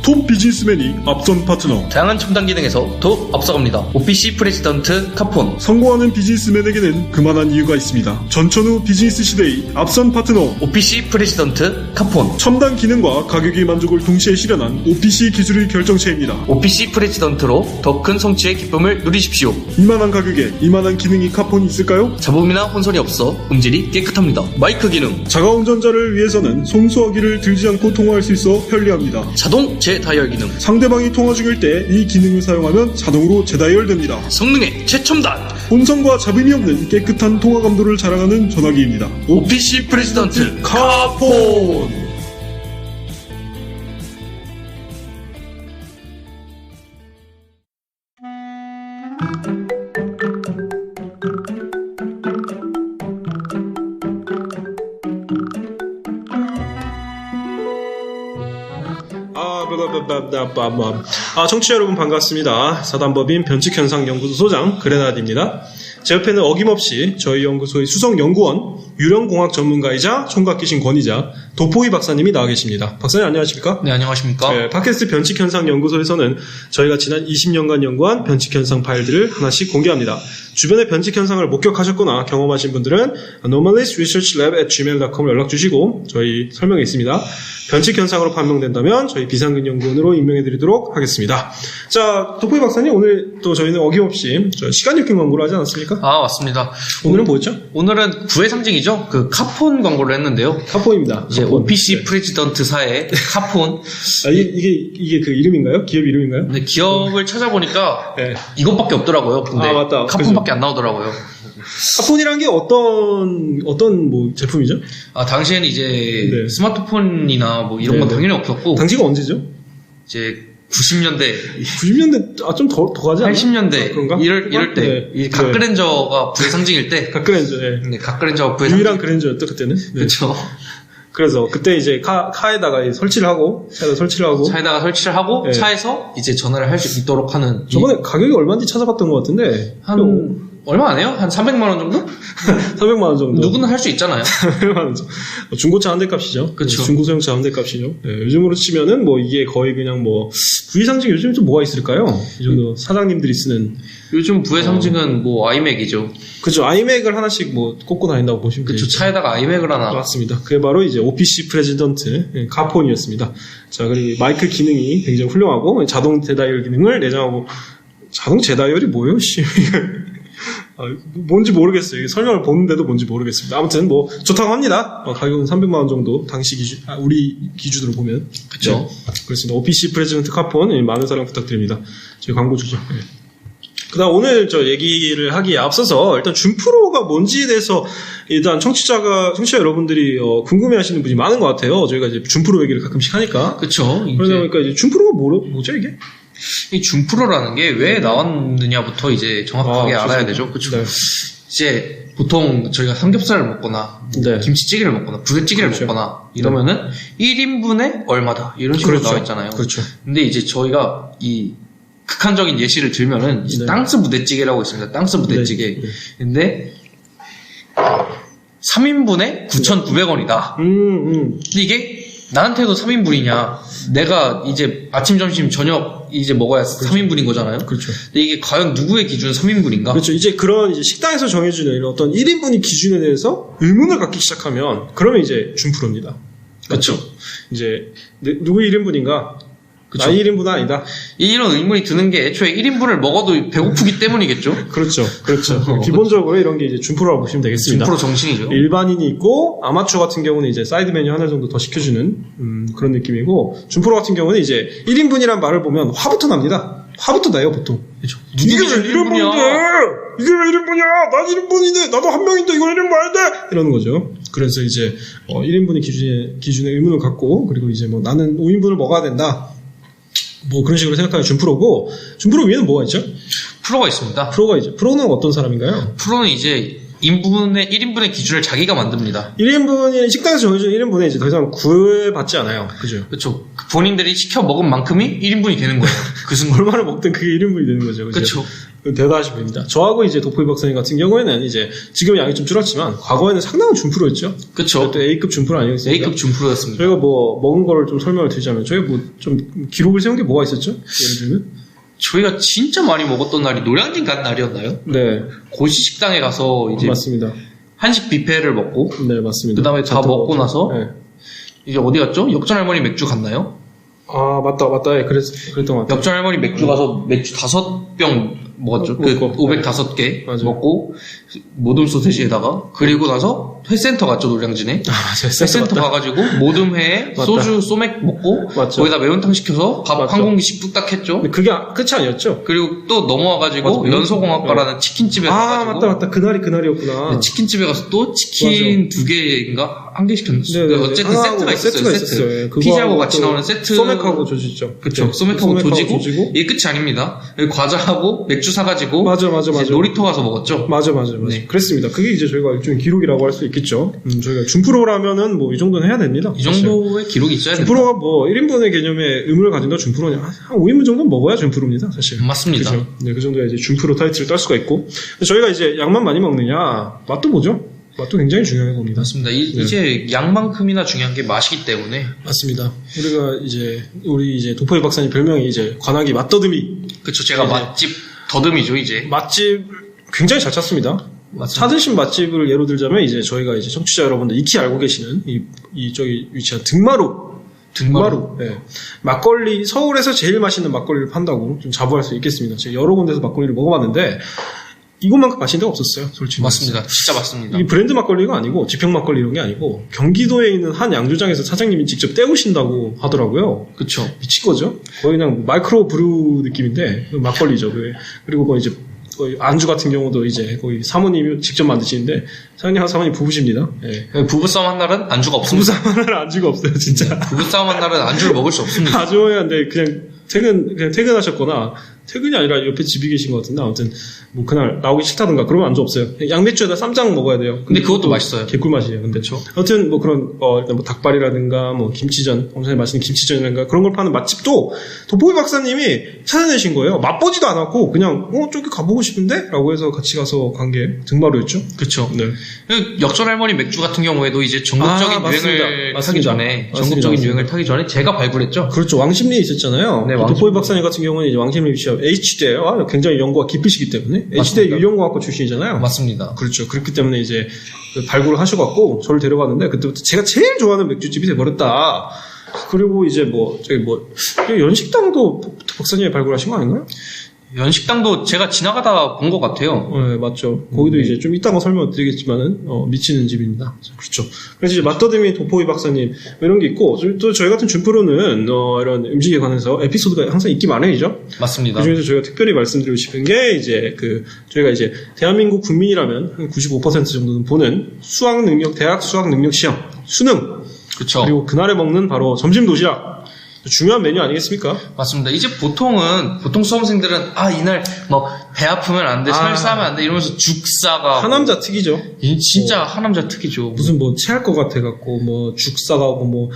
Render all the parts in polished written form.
톱 비즈니스맨이 앞선 파트너. 다양한 첨단 기능에서 더욱 앞서갑니다. OPC 프레지던트 카폰. 성공하는 비즈니스맨에게는 그만한 이유가 있습니다. 전천후 비즈니스 시대의 앞선 파트너 OPC 프레지던트 카폰. 첨단 기능과 가격의 만족을 동시에 실현한 OPC 기술의 결정체입니다. OPC 프레지던트로 더 큰 성취의 기쁨을 누리십시오. 이만한 가격에 이만한 기능이 카폰이 있을까요? 잡음이나 혼선이 없어 음질이 깨끗합니다. 마이크 기능, 자가운전자를 위해서는 손수화기를 들지 않고 통화할 수 있어 편리합니다. 자동 재다이얼 기능, 상대방이 통화 중일 때 이 기능을 사용하면 자동으로 재다이얼됩니다. 성능의 최첨단 혼선과 잡음이 없는 깨끗한 통화 감도를 자랑하는 전화기입니다. OPC 프레지던트 카폰. 청취자 여러분 반갑습니다. 사단법인 변칙현상연구소 소장 그레나드입니다. 제 옆에는 어김없이 저희 연구소의 수석연구원, 유령공학 전문가이자 총각기신 권위자 도포이 박사님이 나와 계십니다. 박사님 안녕하십니까? 네, 안녕하십니까? 네, 팟캐스트 변칙현상연구소에서는 저희가 지난 20년간 연구한 변칙현상 파일들을 하나씩 공개합니다. 주변의 변칙현상을 목격하셨거나 경험하신 분들은 anomalysresearchlab@gmail.com 연락 주시고 저희 설명에 있습니다. 변칙현상으로 판명된다면 저희 비상근연구원으로 임명해드리도록 하겠습니다. 자, 도포이 박사님 오늘 또 저희는 어김없이 시간유킹 광고를 하지 않았습니까? 아, 맞습니다. 오늘은 뭐였죠? 오늘은 구의 상징이죠. 그 카폰 광고를 했는데요. 카폰입니다. 이제 카폰. OPC 네. 프레지던트사의 카폰. 아, 이게 그 이름인가요? 기업 이름인가요? 근데 기업을 찾아보니까 네. 이것밖에 없더라고요. 근데 아, 맞다. 카폰밖에 안 나오더라고요. 카폰이란 게 어떤 뭐 제품이죠? 아, 당시에는 이제 네. 스마트폰이나 뭐 이런 건 네, 네. 당연히 없었고 당시가 언제죠? 이제 90년대, 90년대 좀 더 가지 않나? 80년대 아, 그런가? 이럴 때 네. 이 각그랜저가 부의 상징일 때 각그랜저. 네. 네, 각그랜저가 부의 유일한 상징. 그랜저였죠 그때는. 네. 그렇죠. 그래서 그때 이제 차에다가 설치를 하고 차에다가 설치를 하고 네. 차에서 이제 전화를 할 수 있도록 하는 저번에 가격이 얼마인지 찾아봤던 것 같은데 한 얼마 안 해요? 한 300만 원 정도? 300만 원 정도. 누구나 할 수 있잖아요. 300만 원 정도. 중고차 한 대 값이죠. 그쵸. 중고소형차 한 대 값이죠. 네, 요즘으로 치면은 뭐 이게 거의 그냥 뭐 구이상징 요즘 좀 뭐가 있을까요? 이 정도 사장님들이 쓰는. 요즘 부의 상징은 뭐 아이맥이죠. 그죠. 아이맥을 하나씩 뭐 꽂고 다닌다고 보시면 그쵸. 되죠. 차에다가 아이맥을 하나. 맞습니다. 그게 바로 이제 OPC 프레지던트 카폰이었습니다. 자, 그리고 마이크 기능이 굉장히 훌륭하고 자동 재다이얼 기능을 내장하고 자동 재다이얼이 뭐예요? 씨. 뭔지 모르겠어요. 설명을 보는데도 뭔지 모르겠습니다. 아무튼 뭐 좋다고 합니다. 가격은 300만 원 정도 당시 우리 기준으로 보면. 그쵸. 네. 그렇습니다. OPC 프레지던트 카폰 많은 사랑 부탁드립니다. 저희 광고 주죠. 네. 그다음 오늘 저 얘기를 하기에 앞서서 일단 준프로가 뭔지에 대해서 일단 청취자 여러분들이 궁금해하시는 분이 많은 것 같아요. 저희가 이제 준프로 얘기를 가끔씩 하니까. 그쵸. 그러다 보니까 이제 준프로가 뭐죠 이게? 이 준프로라는 게 왜 나왔느냐부터 이제 정확하게 알아야 되죠. 그쵸. 네. 이제 보통 저희가 삼겹살을 먹거나 네. 김치찌개를 먹거나 부대찌개를 그렇죠. 먹거나 이러면은 1인분에 얼마다 이런 식으로 그렇죠. 나와 있잖아요. 그렇죠. 근데 이제 저희가 이 극한적인 예시를 들면은 네. 땅스 부대찌개라고 있습니다. 땅스 부대찌개. 네. 근데 3인분에 9,900원이다. 근데 이게 나한테도 3인분이냐? 내가 이제 아침, 점심, 저녁 이제 먹어야 3인분인 거잖아요. 그렇죠. 근데 이게 과연 누구의 기준 3인분인가? 그렇죠. 이제 그런 이제 식당에서 정해주는 이런 어떤 1인분의 기준에 대해서 의문을 갖기 시작하면 그러면 이제 준프로입니다. 그렇죠. 이제 누구 1인분인가? 그쵸. 나의 1인분은 아니다. 이런 의문이 드는 게 애초에 1인분을 먹어도 배고프기 때문이겠죠? 그렇죠. 기본적으로 이런 게 이제 준프로라고 보시면 되겠습니다. 준프로 정신이죠. 일반인이 있고 아마추어 같은 경우는 이제 사이드 메뉴 하나 정도 더 시켜주는 그런 느낌이고 준프로 같은 경우는 이제 1인분이란 말을 보면 화부터 납니다. 화부터 나요 보통. 그렇죠. 이게 왜 1인분인데? 이게 왜 1인분이야? 난 1인분인데 나도 한 명인데 이거 1인분 아닌데? 이러는 거죠. 그래서 이제 1인분의 기준에 의문을 갖고 그리고 이제 뭐 나는 5인분을 먹어야 된다. 뭐 그런 식으로 생각하는 준프로고 준프로 위에는 뭐가 있죠? 프로가 있습니다. 프로가 있죠. 프로는 어떤 사람인가요? 프로는 이제 1인분의 기준을 자기가 만듭니다. 1인분이 식당에서 정해준 1인분에 이제 더 이상 구애받지 않아요. 그죠? 그렇죠. 본인들이 시켜 먹은 만큼이 1인분이 되는 거예요. 그 순간. 얼마나 먹든 그게 1인분이 되는 거죠. 그렇죠. 대단하신 분입니다. 저하고 이제 도포이 박사님 같은 경우에는 이제 지금 양이 좀 줄었지만 과거에는 상당한 준프로였죠. 그쵸. 또 A급 준프로 아니었습니까? A급 준프로였습니다. 저희가 뭐 먹은 거를 좀 설명을 드리자면 저희가 뭐 좀 기록을 세운 게 뭐가 있었죠? 예를 들면 저희가 진짜 많이 먹었던 날이 노량진 간 날이었나요? 네, 고시 식당에 가서 이제 맞습니다. 한식 뷔페를 먹고 네, 맞습니다. 그 다음에 다 먹고 나서 네. 이제 어디 갔죠? 역전 할머니 맥주 갔나요? 아 맞다, 예, 그랬던 것 같아요. 역전 할머니 맥주 가서 맥주 5병 먹었죠. 그 먹고, 505개 맞아요. 먹고 모듬 소세지에다가 그리고 나서 회센터 갔죠 노량진에. 회센터 가가지고 모듬회에 맞다. 소주 소맥 먹고 맞죠. 거기다 매운탕 시켜서 밥 맞죠. 한 공기씩 뚝딱 했죠. 근데 그게 끝이 아니었죠? 그리고 또 넘어와가지고 맞아. 연소공학과라는 치킨집에 가가지고 맞다. 그날이었구나. 네, 치킨집에 가서 또 치킨 2개인가? 한 개 시켰는데 네, 어쨌든 세트가 있었어요. 세트. 피자하고 같이 나오는 세트. 소맥하고 조지죠. 그쵸. 소맥하고 조지고 이게 끝이 아닙니다. 여기 과자하고 맥주 사가지고 맞아. 이제 놀이터 가서 먹었죠. 맞아. 네. 그랬습니다. 그게 이제 저희가 일종의 기록이라고 할 수 있겠죠. 저희가 준프로라면은 뭐 이 정도는 해야 됩니다. 이 정도의 기록이 있어야 됩니다. 준프로가 뭐 1인분의 개념의 의무를 가진다 준프로냐. 한 5인분 정도는 먹어야 준프로입니다, 사실. 맞습니다. 그죠? 네, 그 정도의 이제 준프로 타이틀을 딸 수가 있고. 저희가 이제 양만 많이 먹느냐, 맛도 보죠? 맛도 굉장히 중요해 봅니다. 맞습니다. 네. 이제 양만큼이나 중요한 게 맛이기 때문에. 맞습니다. 우리 이제 도포이 박사님 별명이 이제 관악이 맛더듬이. 그쵸. 제가 이제 맛집 더듬이죠, 이제. 맛집 굉장히 잘 찾습니다. 맞습니다. 찾으신 맛집을 예로 들자면 이제 저희가 이제 청취자 여러분들 익히 알고 계시는 저기 위치한 등마루. 네. 막걸리, 서울에서 제일 맛있는 막걸리를 판다고 좀 자부할 수 있겠습니다. 제가 여러 군데서 막걸리를 먹어봤는데 이것만큼 맛있는 데가 없었어요, 솔직히. 맞습니다. 진짜 맞습니다. 이 브랜드 막걸리가 아니고 지평 막걸리 이런 게 아니고 경기도에 있는 한 양조장에서 사장님이 직접 떼우신다고 하더라고요. 그쵸. 미친 거죠. 거의 그냥 마이크로 브루 느낌인데 막걸리죠. 그리고 거의 이제 거의 안주 같은 경우도 이제 거의 사모님이 직접 만드시는데 사장님하고 사모님 부부십니다. 예. 부부싸움 한 날은 안주가 없습니다. 부부싸움은 안주가 없어요, 진짜. 부부싸움 한 날은 안주를 먹을 수 없습니다. 아주 어이한데 그냥 퇴근하셨거나 퇴근이 아니라 옆에 집이 계신 것 같은데 아무튼 뭐 그날 나오기 싫다든가 그러면 안주 없어요. 양배추에다 쌈장 먹어야 돼요. 근데 그것도 맛있어요. 개꿀 맛이에요. 근데 아무튼 뭐 그런 일단 뭐 닭발이라든가 뭐 김치전, 엄청 맛있는 김치전이라든가 그런 걸 파는 맛집도 도포이 박사님이 찾아내신 거예요. 맛보지도 않았고 그냥 저기 가보고 싶은데라고 해서 같이 가서 간 게 등마루였죠. 그쵸. 네. 역전 할머니 맥주 같은 경우에도 이제 전국적인 유행을 타기 전에 전국적인 유행을 타기 전에 제가 발굴했죠. 그렇죠. 왕십리에 있었잖아요. 네, 도포이 박사님 같은 경우는 이제 왕십리 위치한 H대예요. 굉장히 연구가 깊으시기 때문에 H대 유연공학과 출신이잖아요. 맞습니다. 그렇죠. 그렇기 때문에 이제 발굴을 하셔갖고 저를 데려갔는데 그때부터 제가 제일 좋아하는 맥주집이 돼버렸다. 그리고 이제 연식당도 박사님이 발굴하신 거 아닌가요? 연식당도 제가 지나가다 본 것 같아요. 네, 맞죠. 거기도 이제 좀 이따가 설명을 드리겠지만은, 미치는 집입니다. 그렇죠. 그래서 이제 맛더듬이 도포이 박사님, 이런 게 있고, 또 저희 같은 준프로는, 이런 음식에 관해서 에피소드가 항상 있기 마련이죠. 맞습니다. 그 중에서 저희가 특별히 말씀드리고 싶은 게, 이제 저희가 이제 대한민국 국민이라면 한 95% 정도는 보는 대학 수학 능력 시험, 수능. 그렇죠. 그리고 그날에 먹는 바로 점심 도시락. 중요한 메뉴 아니겠습니까? 맞습니다. 이제 보통 수험생들은 이날 배 아프면 안 돼, 설사하면 안 돼 이러면서 죽사가 하남자 특이죠. 진짜 하남자 특이죠. 무슨 체할 것 같아 갖고 죽사가고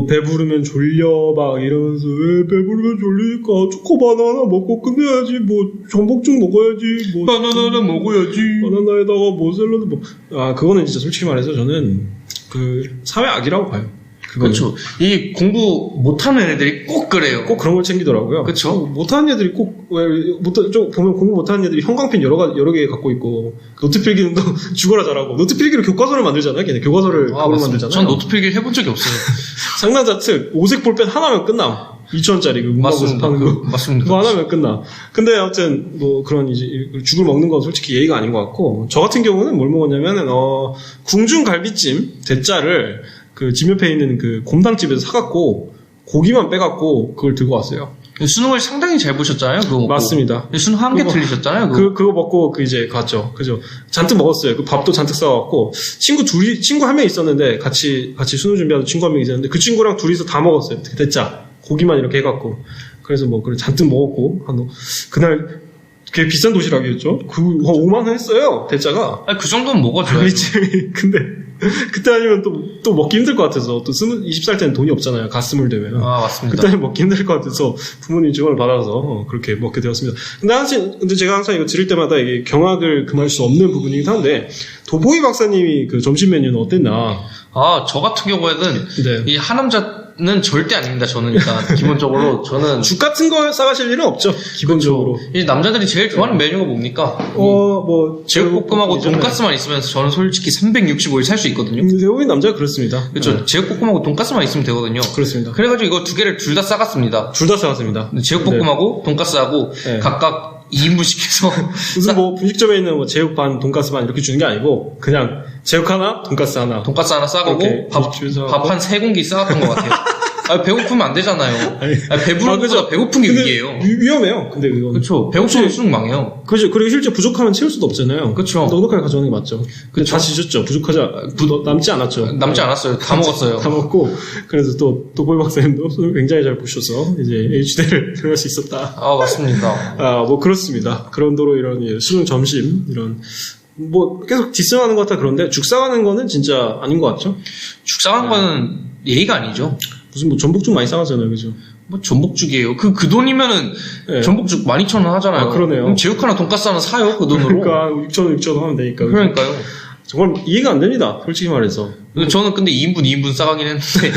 배부르면 졸려 막 이러면서 왜 배부르면 졸리니까 초코바나나 먹고 끝내야지 전복죽 먹어야지 바나나는 먹어야지 바나나에다가 샐러드 그거는 진짜 솔직히 말해서 저는 사회 악이라고 봐요. 그렇죠. 이 공부 못하는 애들이 꼭 그래요. 꼭 그런 걸 챙기더라고요. 그렇죠. 못하는 애들이 보면 공부 못하는 애들이 형광펜 여러 개 갖고 있고 노트 필기는 또 죽어라 잘하고 노트 필기로 교과서를 만들잖아요. 걔네 교과서를 그걸로 만들잖아요. 전 노트 필기를 해본 적이 없어요. 상남자 특 오색 볼펜 하나면 끝남. 2,000원짜리 문방구에서 파는 거. 맞습니다. 그거 하나면 끝나. 근데 아무튼 그런 이제 죽을 먹는 건 솔직히 예의가 아닌 것 같고 저 같은 경우는 뭘 먹었냐면은 궁중 갈비찜 대짜를 집 옆에 있는 곰탕집에서 사갖고 고기만 빼갖고 그걸 들고 왔어요. 수능을 상당히 잘 보셨잖아요. 그거 먹고. 맞습니다. 수능 한 개 틀리셨잖아요. 그거 먹고 이제 갔죠. 그죠. 잔뜩 먹었어요. 밥도 잔뜩 싸갖고 친구 한 명 있었는데 같이 수능 준비하는 친구 한 명 있었는데 그 친구랑 둘이서 다 먹었어요. 대짜 고기만 이렇게 해갖고 그래서 잔뜩 먹었고 그날 되게 비싼 도시락이었죠. 5만 원 했어요. 대짜가. 그 정도는 먹어줘야죠. 근데 그때 아니면 또 먹기 힘들 것 같아서, 또 20살 때는 돈이 없잖아요. 갓 20되면. 아, 맞습니다. 그때 아니면 먹기 힘들 것 같아서 부모님 지원을 받아서 그렇게 먹게 되었습니다. 근데 제가 항상 이거 들을 때마다 이게 경악을 금할 수 없는 부분이긴 한데, 도보이 박사님이 그 점심 메뉴는 어땠나? 아, 저 같은 경우에는 네. 이 하남자는 절대 아닙니다. 저는 일단 기본적으로 저는 죽 같은 거 싸가실 일은 없죠. 기본적으로. 이 남자들이 제일 좋아하는 메뉴가 뭡니까? 제육볶음하고 돈가스만 있으면 저는 솔직히 365일 살 수 있거든요. 대부분 남자가 그렇습니다. 그렇죠. 제육볶음하고 돈가스만 있으면 되거든요. 그렇습니다. 그래가지고 이거 두 개를 둘 다 싸갔습니다. 둘 다 싸갔습니다. 제육볶음하고 돈가스하고 각각 2인분 시켜서 무슨 뭐 분식점에 있는 뭐 제육 반 돈가스 반 이렇게 주는 게 아니고 그냥 제육 하나 돈가스 하나 싸가고 밥 한 3공기 싸갔던 것 같아요. 아, 배고프면 안 되잖아요. 배부른 것보다 배고픈 게 위기예요. 위험해요. 근데 그건 그렇죠. 배고프면 수능 망해요. 그렇죠. 그리고 실제 부족하면 채울 수도 없잖아요. 그렇죠. 넉넉하게 가져오는 게 맞죠. 근데 다 지셨죠. 남지 않았죠. 남지 않았어요. 다 먹었어요. 다 먹고 그래서 또 도보이 박사님도 손을 굉장히 잘 보셔서 이제 H대를 들어갈 수 있었다. 아, 맞습니다. 아, 뭐 그렇습니다. 그런 도로 이런 수능 점심 이런 뭐 계속 디스하는 것 같아. 그런데 죽상하는 거는 진짜 아닌 것 같죠? 죽상한 거는 예의가 아니죠. 무슨 뭐 전복죽 많이 싸가잖아요, 그죠? 뭐 전복죽이에요. 그 돈이면은 네. 전복죽 12,000원 하잖아요. 아, 그러네요. 그럼 제육 하나 돈가스 하나 사요, 그 돈으로. 그러니까 6,000원 하면 되니까. 그러니까요. 정말 이해가 안 됩니다, 솔직히 말해서. 저는 근데 2인분 싸가긴 했는데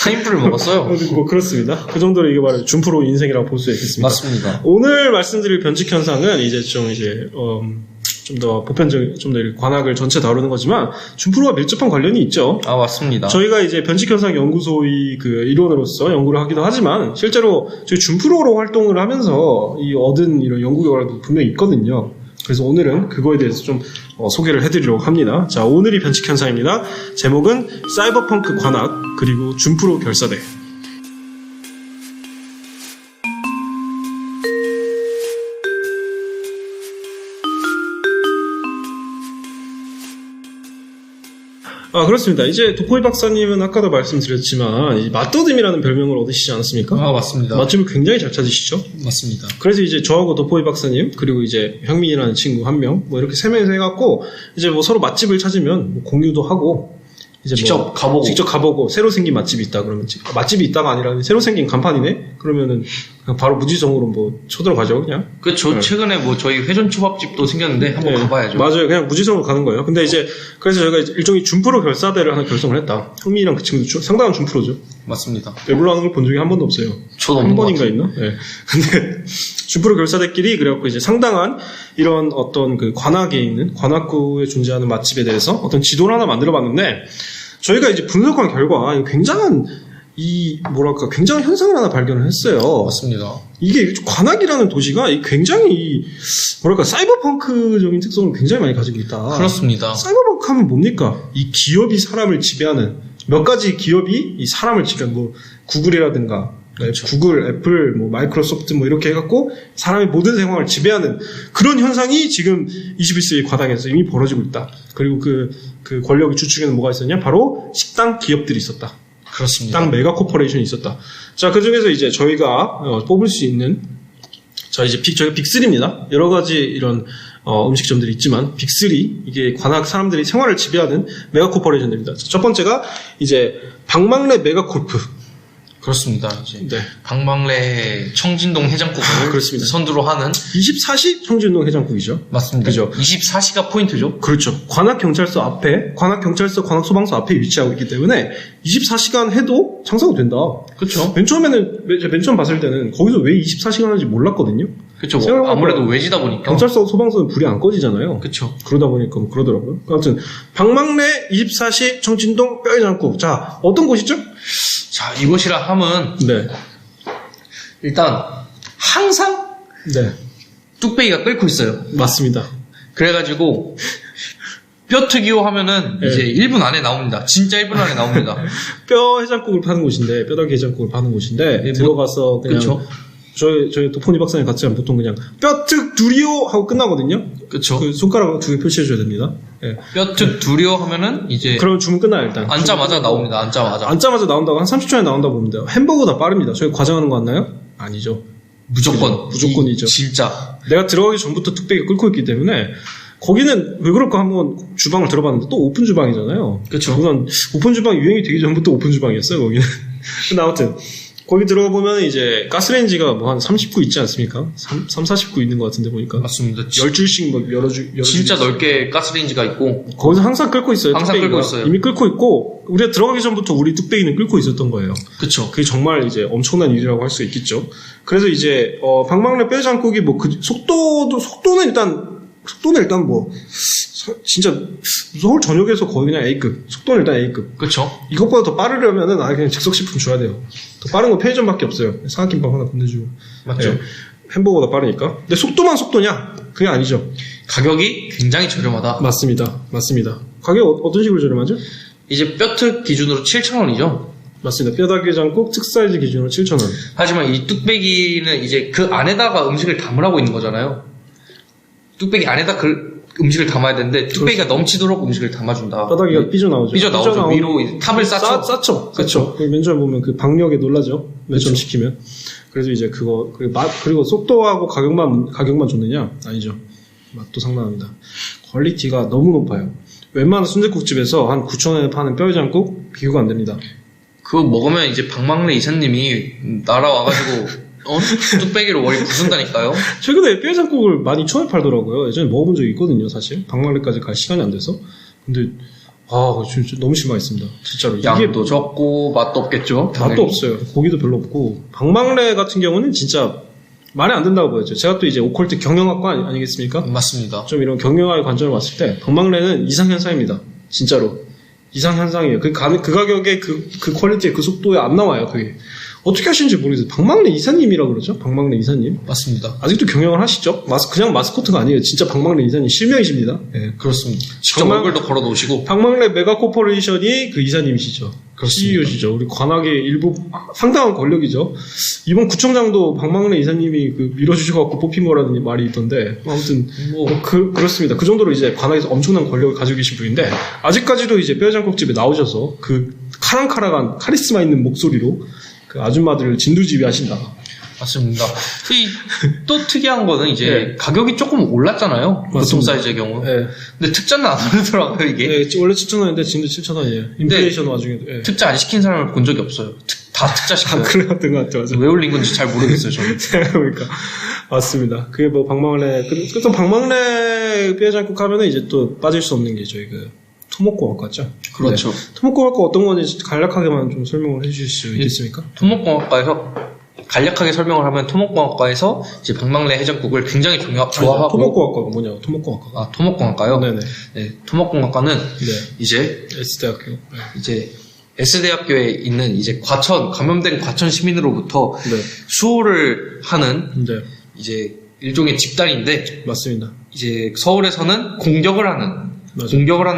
4인분을 먹었어요. 뭐 그렇습니다. 그 정도로 이게 바로 준프로 인생이라고 볼 수 있겠습니다. 맞습니다. 오늘 말씀드릴 변칙 현상은 이제 좀 더 보편적인, 좀 더 관학을 전체 다루는 거지만, 준프로와 밀접한 관련이 있죠. 아, 맞습니다. 저희가 이제 변칙현상 연구소의 그 일원으로서 연구를 하기도 하지만, 실제로 저희 준프로로 활동을 하면서 이 얻은 이런 연구 결과도 분명히 있거든요. 그래서 오늘은 그거에 대해서 좀 소개를 해드리려고 합니다. 자, 오늘이 변칙현상입니다. 제목은 사이버펑크 관학, 그리고 준프로 결사대. 아, 그렇습니다. 이제 도코이 박사님은 아까도 말씀드렸지만 이 맛더듬이라는 별명을 얻으시지 않았습니까? 아, 맞습니다. 맛집을 굉장히 잘 찾으시죠? 맞습니다. 그래서 이제 저하고 도코이 박사님 그리고 이제 형민이라는 친구 한 명 뭐 이렇게 세 명이서 해갖고 이제 뭐 서로 맛집을 찾으면 뭐 공유도 하고 이제 직접 가보고 새로 생긴 맛집이 있다 그러면 맛집이 있다가 아니라 새로 생긴 간판이네 그러면은 그냥 바로 무지성으로 뭐 쳐들어가죠 그냥. 그렇죠. 네. 최근에 뭐 저희 회전 초밥집도 생겼는데 한번 네. 가봐야죠. 맞아요. 그냥 무지성으로 가는 거예요. 근데 이제 그래서 저희가 일종의 준프로 결사대를 하나 결성을 했다. 형민이랑 그 친구도 상당한 준프로죠. 맞습니다. 외불로 하는 걸 본 적이 한 번도 없어요. 저도 한 번인가 있나? 네. 근데 준프로 결사대끼리 그래갖고 이제 상당한 이런 어떤 그 관악에 있는 관악구에 존재하는 맛집에 대해서 어떤 지도를 하나 만들어봤는데. 저희가 이제 분석한 결과 굉장한 현상을 하나 발견을 했어요. 맞습니다. 이게 관악이라는 도시가 굉장히 사이버펑크적인 특성을 굉장히 많이 가지고 있다. 그렇습니다. 사이버펑크 하면 뭡니까? 이 기업이 사람을 지배하는 몇 가지 기업이 이 사람을 지배하는 뭐 구글이라든가 그렇죠. 구글, 애플, 뭐 마이크로소프트 뭐 이렇게 해갖고 사람의 모든 생활을 지배하는 그런 현상이 지금 21세기 관악에서 이미 벌어지고 있다. 그리고 그 권력의 주축에는 뭐가 있었냐? 바로 식당 기업들이 있었다. 그렇습니다. 식당 메가 코퍼레이션이 있었다. 자, 그 중에서 이제 저희가 뽑을 수 있는 저희가 빅3입니다. 여러 가지 이런 음식점들이 있지만 빅3 이게 관악 사람들이 생활을 지배하는 메가 코퍼레이션들입니다. 첫 번째가 이제 방망래 메가콜프. 그렇습니다. 이제 네. 방망래 청진동 해장국을 그렇습니다. 선두로 하는 24시 청진동 해장국이죠. 맞습니다. 그죠? 24시가 포인트죠. 그렇죠. 관악경찰서 앞에, 관악소방서 앞에 위치하고 있기 때문에 24시간 해도 장사가 된다. 그렇죠. 맨 처음 봤을 때는 거기서 왜 24시간 하는지 몰랐거든요. 그렇죠. 아무래도 외지다 보니까. 경찰서 소방서는 불이 안 꺼지잖아요. 그렇죠. 그러다 보니까 뭐 그러더라고요. 아무튼 방망래 24시 청진동 뼈해장국. 자, 어떤 곳이죠? 자, 이곳이라 함은 네. 일단 항상 네. 뚝배기가 끓고 있어요. 맞습니다. 그래가지고 뼈특이요 하면은 네. 이제 1분 안에 나옵니다. 진짜 1분 안에 나옵니다. 뼈 해장국을 파는 곳인데, 뼈다귀 해장국을 파는 곳인데 네, 들어가서 그냥 그쵸. 저희 도포니 박사님 같이 하면 보통 그냥 뼈특 두리오 하고 끝나거든요. 그쵸. 그 손가락 두 개 표시해줘야 됩니다. 네. 뼈특 두리오 하면은 이제 그러면 주문 끝나요 일단. 앉자마자 나옵니다. 앉자마자 나온다고 한 30초에 나온다고 보면 돼요. 햄버거보다 빠릅니다. 저희 과장하는 거 같나요? 아니죠. 무조건 무조건이죠. 진짜 내가 들어가기 전부터 뚝배기 끓고 있기 때문에 거기는 왜 그럴까 한번 주방을 들어봤는데 또 오픈 주방이잖아요. 그쵸. 그건 오픈 주방 유행이 되기 전부터 오픈 주방이었어요, 거기는. 근데 아무튼 거기 들어가 보면 이제 가스레인지가 뭐 한 30구 있지 않습니까? 40구 있는 것 같은데 보니까. 맞습니다. 10줄씩 뭐 열어주 진짜 넓게 가스레인지가 있고 거기서 항상 끓고 있어요. 항상 뚝배기가. 끓고 있어요. 이미 끓고 있고 우리가 들어가기 전부터 우리 뚝배기는 끓고 있었던 거예요. 그쵸. 그게 정말 이제 엄청난 일이라고 할 수 있겠죠. 그래서 이제 방망래 뼈장국이 뭐 그 속도는 일단 뭐 진짜 서울 전역에서 거의 그냥 A급. 속도는 일단 A급. 그쵸. 이것보다 더 빠르려면은 그냥 즉석식품 줘야 돼요. 더 빠른 건 편의점밖에 없어요. 삼각김밥 하나 건네주고. 맞죠. 네. 햄버거보다 빠르니까. 근데 속도만 속도냐? 그게 아니죠. 가격이 굉장히 저렴하다. 맞습니다. 가격 어떤 식으로 저렴하죠? 이제 뼈특 기준으로 7,000원이죠. 맞습니다. 뼈다귀장국 특사이즈 기준으로 7,000원. 하지만 이 뚝배기는 이제 그 안에다가 음식을 담으라고 있는 거잖아요. 뚝배기 안에다 음식을 담아야 되는데 뚝배기가 넘치도록 음식을 담아준다. 뼈다귀가 삐져나오죠. 삐져나오죠. 위로 이제 탑을 쌓죠. 그렇죠. 맨 처음 보면 그 박력에 놀라죠. 맨 처음 시키면. 그래서 이제 그거 그리고 속도하고 가격만 좋느냐? 아니죠. 맛도 상당합니다. 퀄리티가 너무 높아요. 웬만한 순댓국집에서 한 9,000원에 파는 뼈장국 비교가 안 됩니다. 그거 먹으면 이제 박막래 이사님이 날아와가지고 뚝배기로 머리 부순다니까요. 최근에 뼈장국을 12,000원에 팔더라고요. 예전에 먹어본 적이 있거든요, 사실. 박막래까지 갈 시간이 안 돼서. 근데 진짜 너무 실망했습니다. 진짜로. 양도 적고 맛도 없겠죠. 맛도 없어요. 고기도 별로 없고. 박막래 같은 경우는 진짜 말이 안 된다고 보였죠. 제가 또 이제 오컬트 경영학과 아니겠습니까? 맞습니다. 좀 이런 경영학의 관점을 봤을 때 박막래는 이상현상입니다. 진짜로. 이상현상이에요. 그 가격에 그 퀄리티에 그 속도에 안 나와요, 그게. 어떻게 하시는지 모르겠어요. 박막래 이사님이라고 그러죠? 박막래 이사님. 맞습니다. 아직도 경영을 하시죠? 그냥 마스코트가 아니에요. 진짜 박막래 이사님 실명이십니다. 네. 그렇습니다. 직접 얼굴도 걸어 놓으시고. 박막래 메가코퍼레이션이 그 이사님이시죠. CEO시죠. 우리 관악의 일부 상당한 권력이죠. 이번 구청장도 박막래 이사님이 밀어주셔갖고 뽑힌 거라는 말이 있던데. 아무튼 그렇습니다. 그 정도로 이제 관악에서 엄청난 권력을 가지고 계신 분인데 아직까지도 이제 뼈장국집에 나오셔서 그 카랑카랑한 카리스마 있는 목소리로 그 아줌마들을 진두지휘하신다. 맞습니다. 또 특이한 거는 이제 네. 가격이 조금 올랐잖아요. 맞습니다. 보통 사이즈의 경우. 네. 근데 특자는 안 오르더라고요, 이게. 네, 원래 7,000원인데 지금도 7,000원이에요. 인플레이션 와중에. 네. 특자 안 시킨 사람을 본 적이 없어요. 다 특자 시켜요. 그랬던 것 같아요. 왜 올린 건지 잘 모르겠어요, 저는. 그러니까. 맞습니다. 그게 뭐 박막래, 또 박막래 뼈장국 하면은 이제 또 빠질 수 없는 게 저희 토목공학과죠. 그렇죠. 네. 토목공학과 어떤 건지 간략하게만 좀 설명을 해주실 수 있겠습니까? 토목공학과에서 간략하게 설명을 하면 토목공학과에서 이제 박막래 해장국을 굉장히 좋아하고. 토목공학과가 뭐냐고? 토목공학과가. 토목공학과요? 네네. 네, 토목공학과는 이제 S대학교. 네. 이제 S대학교에 있는 이제 감염된 과천 시민으로부터 수호를 하는 이제 일종의 집단인데 맞습니다. 이제 서울에서는 공격을 하는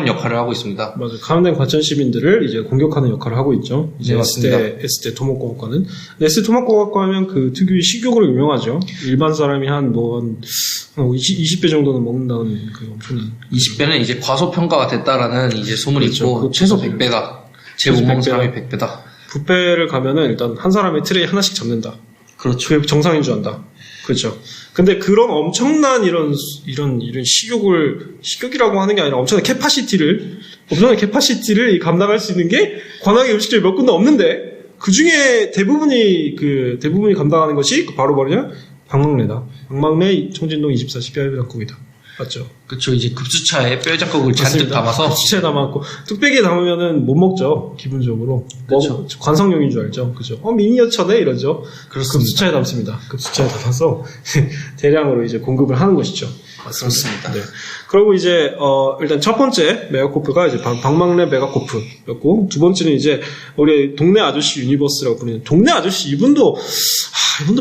역할을 하고 있습니다. 맞아요. 감염된 과천 시민들을 이제 공격하는 역할을 하고 있죠. 이제 네, 맞습니다. S대 토목공학과는. S 토목공학과 하면 그 특유의 식욕으로 유명하죠. 일반 사람이 한 20배 정도는 먹는다는 그 엄청난. 20배는 이제 과소평가가 됐다라는 이제 소문이 그렇죠. 있고 최소 100배다. 제 못 먹는 사람이 100배다. 뷔페를 가면은 일단 한 사람의 트레이 하나씩 잡는다. 그렇죠. 그게 정상인 줄 안다. 그렇죠. 근데 그런 엄청난 이런 식욕이라고 하는 게 아니라 엄청난 캐파시티를 감당할 수 있는 게 관악의 음식점이 몇 군데 없는데 그 중에 대부분이 감당하는 것이 바로 뭐냐? 박막래다. 박막래 청진동 24시 뼈장국이다. 맞죠? 그렇죠. 이제 급수차에 뼈장국을 잔뜩 담아서 급수차에 담아갖고 뚝배기에 담으면은 못 먹죠. 기본적으로. 그렇죠. 관성용인 줄 알죠. 그죠? 미니어처네 이러죠. 그렇습니다. 급수차에 담습니다. 급수차에 담아서 대량으로 이제 공급을 하는 것이죠. 맞습니다. 네. 그리고 이제 일단 첫 번째 메가코프가 이제 박막래 메가코프였고 두 번째는 이제 우리 동네 아저씨 유니버스라고 부르는 동네 아저씨 이분도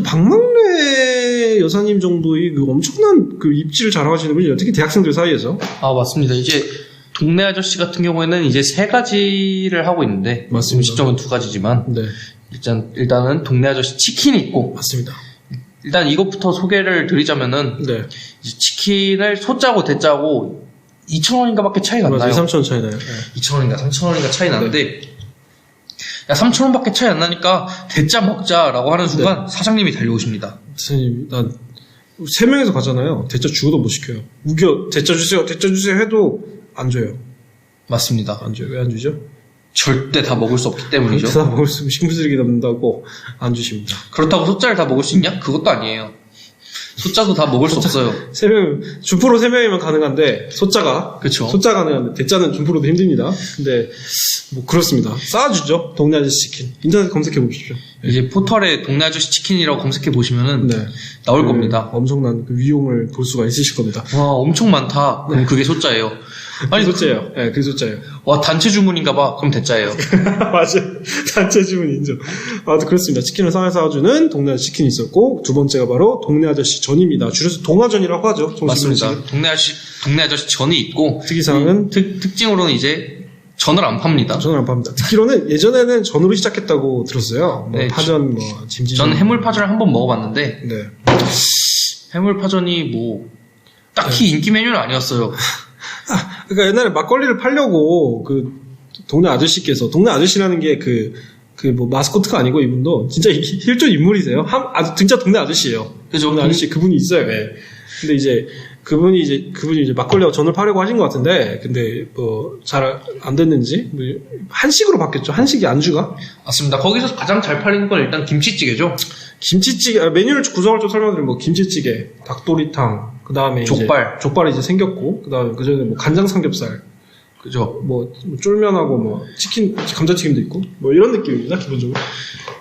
박막래 여사님 정도의 그 엄청난 그 입지를 자랑하시는 분이 특히 대학생들 사이에서. 맞습니다. 이제 동네 아저씨 같은 경우에는 이제 3가지를 하고 있는데 맞습니다. 음식점은 2가지지만 네. 일단은 동네 아저씨 치킨이 있고 맞습니다. 일단 이것부터 소개를 드리자면은 네. 이제 치킨을 소짜고 대짜고 2,000원인가 밖에 차이가 안 나요. 2,000-3,000원 차이 나요. 2,000원인가 3,000원인가 차이 나는데 야 3,000원밖에 차이 안 나니까 대짜 먹자라고 하는 순간 사장님이 달려오십니다. 선생님, 3명이서 가잖아요. 대짜 죽어도 못 시켜요. 우겨 대짜 주세요 해도 안 줘요. 맞습니다. 안 줘요. 왜 안 주죠? 절대 다 먹을 수 없기 때문이죠. 다 먹을 수 식물쓰레기 남는다고 안 주십니다. 그렇다고 소짜를 다 먹을 수 있냐? 그것도 아니에요. 소짜도 다 먹을 수 없어요. 3명, 준프로 3명이면 가능한데, 소짜가. 그쵸. 소짜 가능한데, 대짜는 준프로도 힘듭니다. 근데, 뭐, 그렇습니다. 쌓아주죠. 동네 아저씨 치킨. 인터넷 검색해 보십시오. 이제 포털에 동네 아저씨 치킨이라고 검색해 보시면은 네. 나올 겁니다. 엄청난 그 위용을 볼 수가 있으실 겁니다. 와, 엄청 많다. 그럼 그게 소짜예요. 아니, 소짜예요. 네, 그게 소짜예요. 와, 단체 주문인가봐. 그럼 대짜예요. 맞아요. 단체 주문 인정. 아무튼 그렇습니다. 치킨을 쌓아주는 동네 아저씨 치킨이 있었고, 두 번째가 바로 동네 아저씨 전입니다. 줄여서 동아전이라고 하죠. 맞습니다. 동네 아저씨 전이 있고, 특이사항은 특징으로는 이제 전을 안 팝니다. 전을 안 팝니다. 듣기로는 예전에는 전으로 시작했다고 들었어요. 뭐 네, 파전, 뭐 짐지전. 저는 해물파전을 한번 먹어봤는데, 네. 해물파전이 뭐 딱히 인기 메뉴는 아니었어요. 그러니까 옛날에 막걸리를 팔려고 그 동네 아저씨께서 동네 아저씨라는 게 뭐 마스코트가 아니고 이분도 진짜 실존 인물이세요. 진짜 동네 아저씨예요. 그죠? 동네 아저씨 그분이 있어요. 네. 근데 이제 그분이 이제 막걸리와 전을 파려고 하신 것 같은데 근데 뭐 잘 안 됐는지 뭐 한식으로 바뀌었죠. 한식이 안주가. 맞습니다. 거기서 가장 잘 팔리는 건 일단 김치찌개죠. 김치찌개 메뉴를 구성을 좀 설명드리면 뭐 김치찌개, 닭도리탕, 그 다음에 족발이 이제 생겼고 그 다음에 그 전에 뭐 간장 삼겹살, 그죠? 뭐 쫄면하고 뭐 치킨, 감자튀김도 있고 뭐 이런 느낌입니다. 기본적으로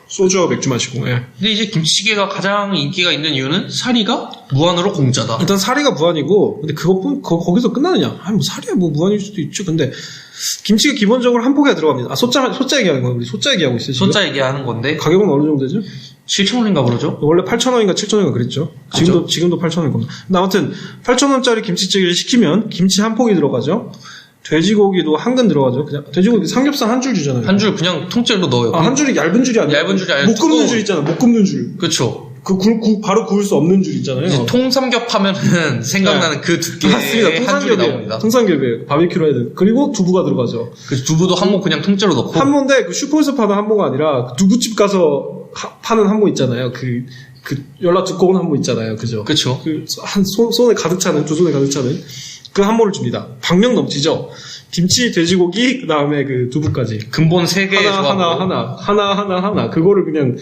소주하고 맥주 마시고. 예. 근데 이제 김치찌개가 가장 인기가 있는 이유는 사리가 무한으로 공짜다. 일단 사리가 무한이고 근데 거기서 끝나느냐? 아니 뭐 사리야 뭐 무한일 수도 있죠. 근데 김치가 기본적으로 한 포기가 들어갑니다. 소짜 얘기하는 거예요. 우리 소짜 얘기하고 있어요. 지금? 소짜 얘기하는 건데 가격은 어느 정도 되죠? 7,000원인가 그러죠? 원래 8,000원인가 7,000원인가 그랬죠. 지금도 8,000원일 겁니다. 근데 아무튼 8,000원짜리 김치찌개를 시키면 김치 한 포기 들어가죠. 돼지고기도 한 근 들어가죠. 그냥 돼지고기 삼겹살 한 줄 주잖아요. 한 줄 그냥 통째로 넣어요. 한 줄이 얇은 줄이 아니라 얇은 줄이 아니라 못 굽는 줄 있잖아. 못 굽는 줄. 그렇죠. 바로 구울 수 없는 줄 있잖아요. 이제 통삼겹 하면은 생각나는 그 두께의 맞습니다. 한 줄이 나옵니다. 통삼겹이에요. 바비큐로 해야 돼. 그리고 두부가 들어가죠. 그 두부도 한모 그냥 통째로 넣고. 한모인데 그 슈퍼에서 파는 한모가 아니라 그 두부집 가서 파는 한모 있잖아요. 그 연락 두꺼운 한모 있잖아요. 그죠? 그렇죠. 손에 가득 차는 두 손에 가득 차는 그 한모를 줍니다. 박력 넘치죠. 김치, 돼지고기, 그 다음에 그 두부까지. 근본 3개 하나. 그거를 그냥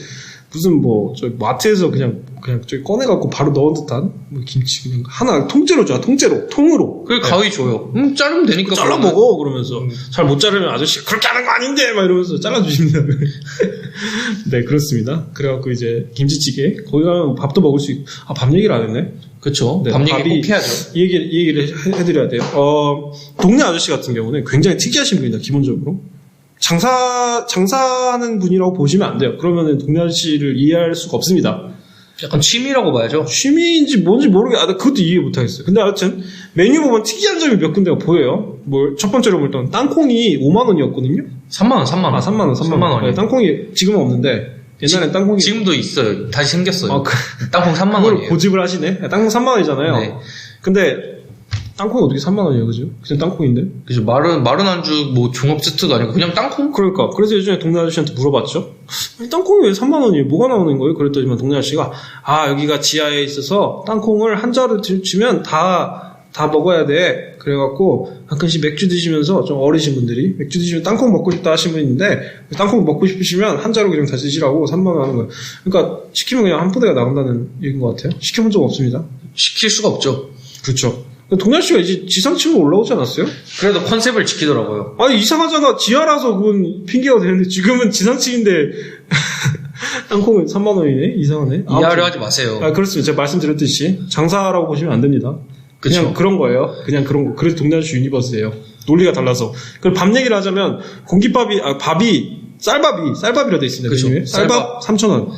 무슨 저 마트에서 그냥 저기 꺼내갖고 바로 넣은 듯한 뭐 김치 그냥 하나 통째로 줘. 통으로. 그게 가위 줘요. 자르면 되니까. 잘라 먹어 그러면서 잘 못 자르면 아저씨 그렇게 하는 거 아닌데 막 이러면서 잘라주십니다. 네 그렇습니다. 그래갖고 이제 김치찌개 거기 가면 밥도 먹을 수 있고 밥 얘기를 안 했네. 그렇죠. 네, 밥 얘기 꼭 해야죠. 이 얘기를 해드려야 돼요. 동네 아저씨 같은 경우는 굉장히 특이하신 분이다. 기본적으로 장사하는 분이라고 보시면 안 돼요. 그러면은 동네 아저씨를 이해할 수가 없습니다. 약간 취미라고 봐야죠. 취미인지 뭔지 모르겠어요. 그것도 이해 못하겠어요. 근데 하여튼 메뉴 보면 특이한 점이 몇 군데가 보여요. 첫 번째로 볼 때는 땅콩이 5만 원이었거든요. 3만 원. 3만 원. 네, 땅콩이 지금은 없는데 옛날엔 땅콩이 지금도 있어요. 다시 생겼어요. 그 땅콩 3만 그걸 원이에요. 고집을 하시네. 땅콩 3만 원이잖아요. 네. 근데 땅콩이 어떻게 3만 원이에요, 그죠? 그냥 땅콩인데? 그죠. 마른 안주, 종합 세트도 아니고, 그냥 땅콩? 그러니까. 그래서 예전에 동네 아저씨한테 물어봤죠. 아니, 땅콩이 왜 3만 원이에요? 뭐가 나오는 거예요? 그랬더니만 동네 아저씨가, 여기가 지하에 있어서 땅콩을 한 자루 주면 다 먹어야 돼. 그래갖고, 가끔씩 맥주 드시면서, 좀 어리신 분들이, 맥주 드시면 땅콩 먹고 싶다 하신 분이 있는데, 땅콩 먹고 싶으시면 한 자루 그냥 다 드시라고 3만 원 하는 거예요. 그러니까, 시키면 그냥 한 포대가 나온다는 얘기인 것 같아요. 시켜본 적 없습니다. 시킬 수가 없죠. 그렇죠. 동네 아저씨가 이제 지상층으로 올라오지 않았어요? 그래도 컨셉을 지키더라고요. 아니 이상하잖아. 지하라서 그건 핑계가 되는데 지금은 지상층인데 땅콩은 3만 원이네. 이상하네. 이해하려 하지 마세요. 그렇습니다. 제가 말씀드렸듯이 장사라고 보시면 안 됩니다. 그냥 그쵸? 그런 거예요. 그냥 그런 거. 그래서 동네 아저씨 유니버스예요. 논리가 달라서. 그럼 밥 얘기를 하자면 밥이 쌀밥이라 돼 있습니다. 그쵸? 메뉴에. 쌀밥 3,000원.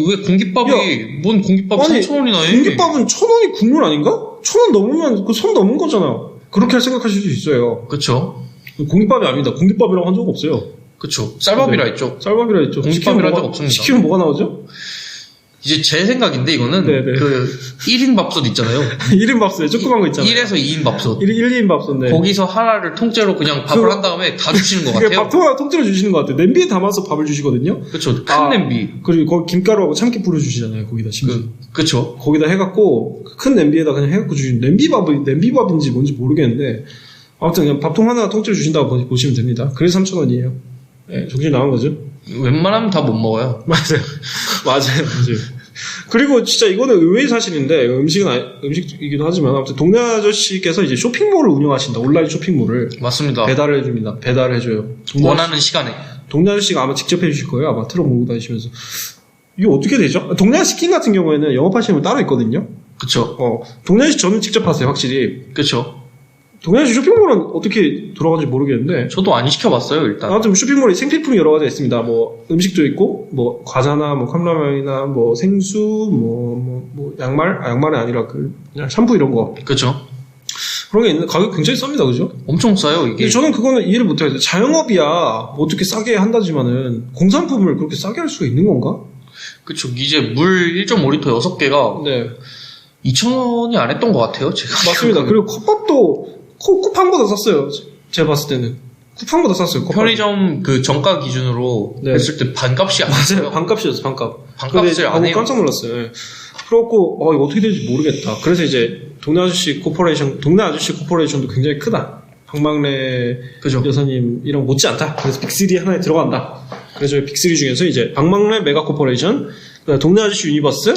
왜 공깃밥이 뭔 공깃밥 3,000원이나 해? 공깃밥은 1,000원이 국물 아닌가? 1,000원 넘으면 그 선 넘은 거잖아. 그렇게 생각하실 수 있어요. 그쵸. 공깃밥이 아닙니다. 공깃밥이라고 한 적 없어요. 그쵸. 쌀밥이라 했죠. 쌀밥이라 했죠. 공깃밥이라 한 적 없습니다. 시키면 뭐가 나오죠? 이제 제 생각인데 이거는 네네. 그 1인 밥솥 있잖아요. 1인 밥솥에 조그만 거 있잖아요. 1에서 2인 밥솥. 1인 밥솥인데. 거기서 하나를 통째로 그냥 밥을 한 다음에 다 주시는 것 같아요. 밥통 하나 통째로 주시는 것 같아요. 냄비에 담아서 밥을 주시거든요. 그쵸. 큰 냄비. 그리고 거기 김가루하고 참깨 뿌려 주시잖아요. 거기다 심지어. 그쵸. 거기다 해갖고 큰 냄비에다 그냥 해갖고 주시는 냄비밥인지 뭔지 모르겠는데 아무튼 그냥 밥통 하나 통째로 주신다고 보시면 됩니다. 그래서 3,000원이에요. 네, 정신 나간 거죠. 웬만하면 다 못 먹어요. 맞아요. 그리고 진짜 이거는 의외의 사실인데 음식이기도 하지만 아무튼 동네 아저씨께서 이제 쇼핑몰을 운영하신다. 온라인 쇼핑몰을 맞습니다. 배달을 해줍니다. 배달을 해줘요. 원하는 시간에. 동네 아저씨가 아마 직접 해주실 거예요. 아마 트럭 몰고 다니시면서. 이게 어떻게 되죠? 동네 아저씨 킹 같은 경우에는 영업하시는 분 따로 있거든요. 그쵸. 동네 아저씨 저는 직접 하세요. 확실히. 그쵸. 동네 아저씨 쇼핑몰은 어떻게 돌아가는지 모르겠는데 저도 안 시켜봤어요, 일단. 아무튼 쇼핑몰에 생필품이 여러 가지 있습니다. 뭐 음식도 있고 뭐 과자나 뭐 컵라면이나 뭐 생수 뭐 양말이 아니라 그냥 샴푸 이런 거 그쵸. 그런 게 있는데 가격 굉장히 쌉니다. 그죠? 엄청 싸요, 이게. 근데 저는 그거는 이해를 못해요. 자영업이야 어떻게 싸게 한다지만은 공산품을 그렇게 싸게 할 수가 있는 건가? 그쵸. 이제 물 1.5리터 6개가 네. 2,000원이 안 했던 것 같아요, 제가. 맞습니다. 그리고 컵밥도 쿠팡보다 쌌어요. 제가 봤을 때는 쿠팡보다 쌌어요. 컵밥. 편의점 그 정가 기준으로 네. 했을 때 반값이 안 맞아요. 했어요. 반값이었어, 반값. 반값을 안 해요. 깜짝 놀랐어요. 예. 그래갖고, 이거 어떻게 될지 모르겠다. 그래서 이제, 동네 아저씨 코퍼레이션도 굉장히 크다. 방망래 그죠. 여사님이랑 못지않다. 그래서 빅3 하나에 들어간다. 그래서 빅3 중에서 이제, 방망래 메가 코퍼레이션, 그다음에 동네 아저씨 유니버스,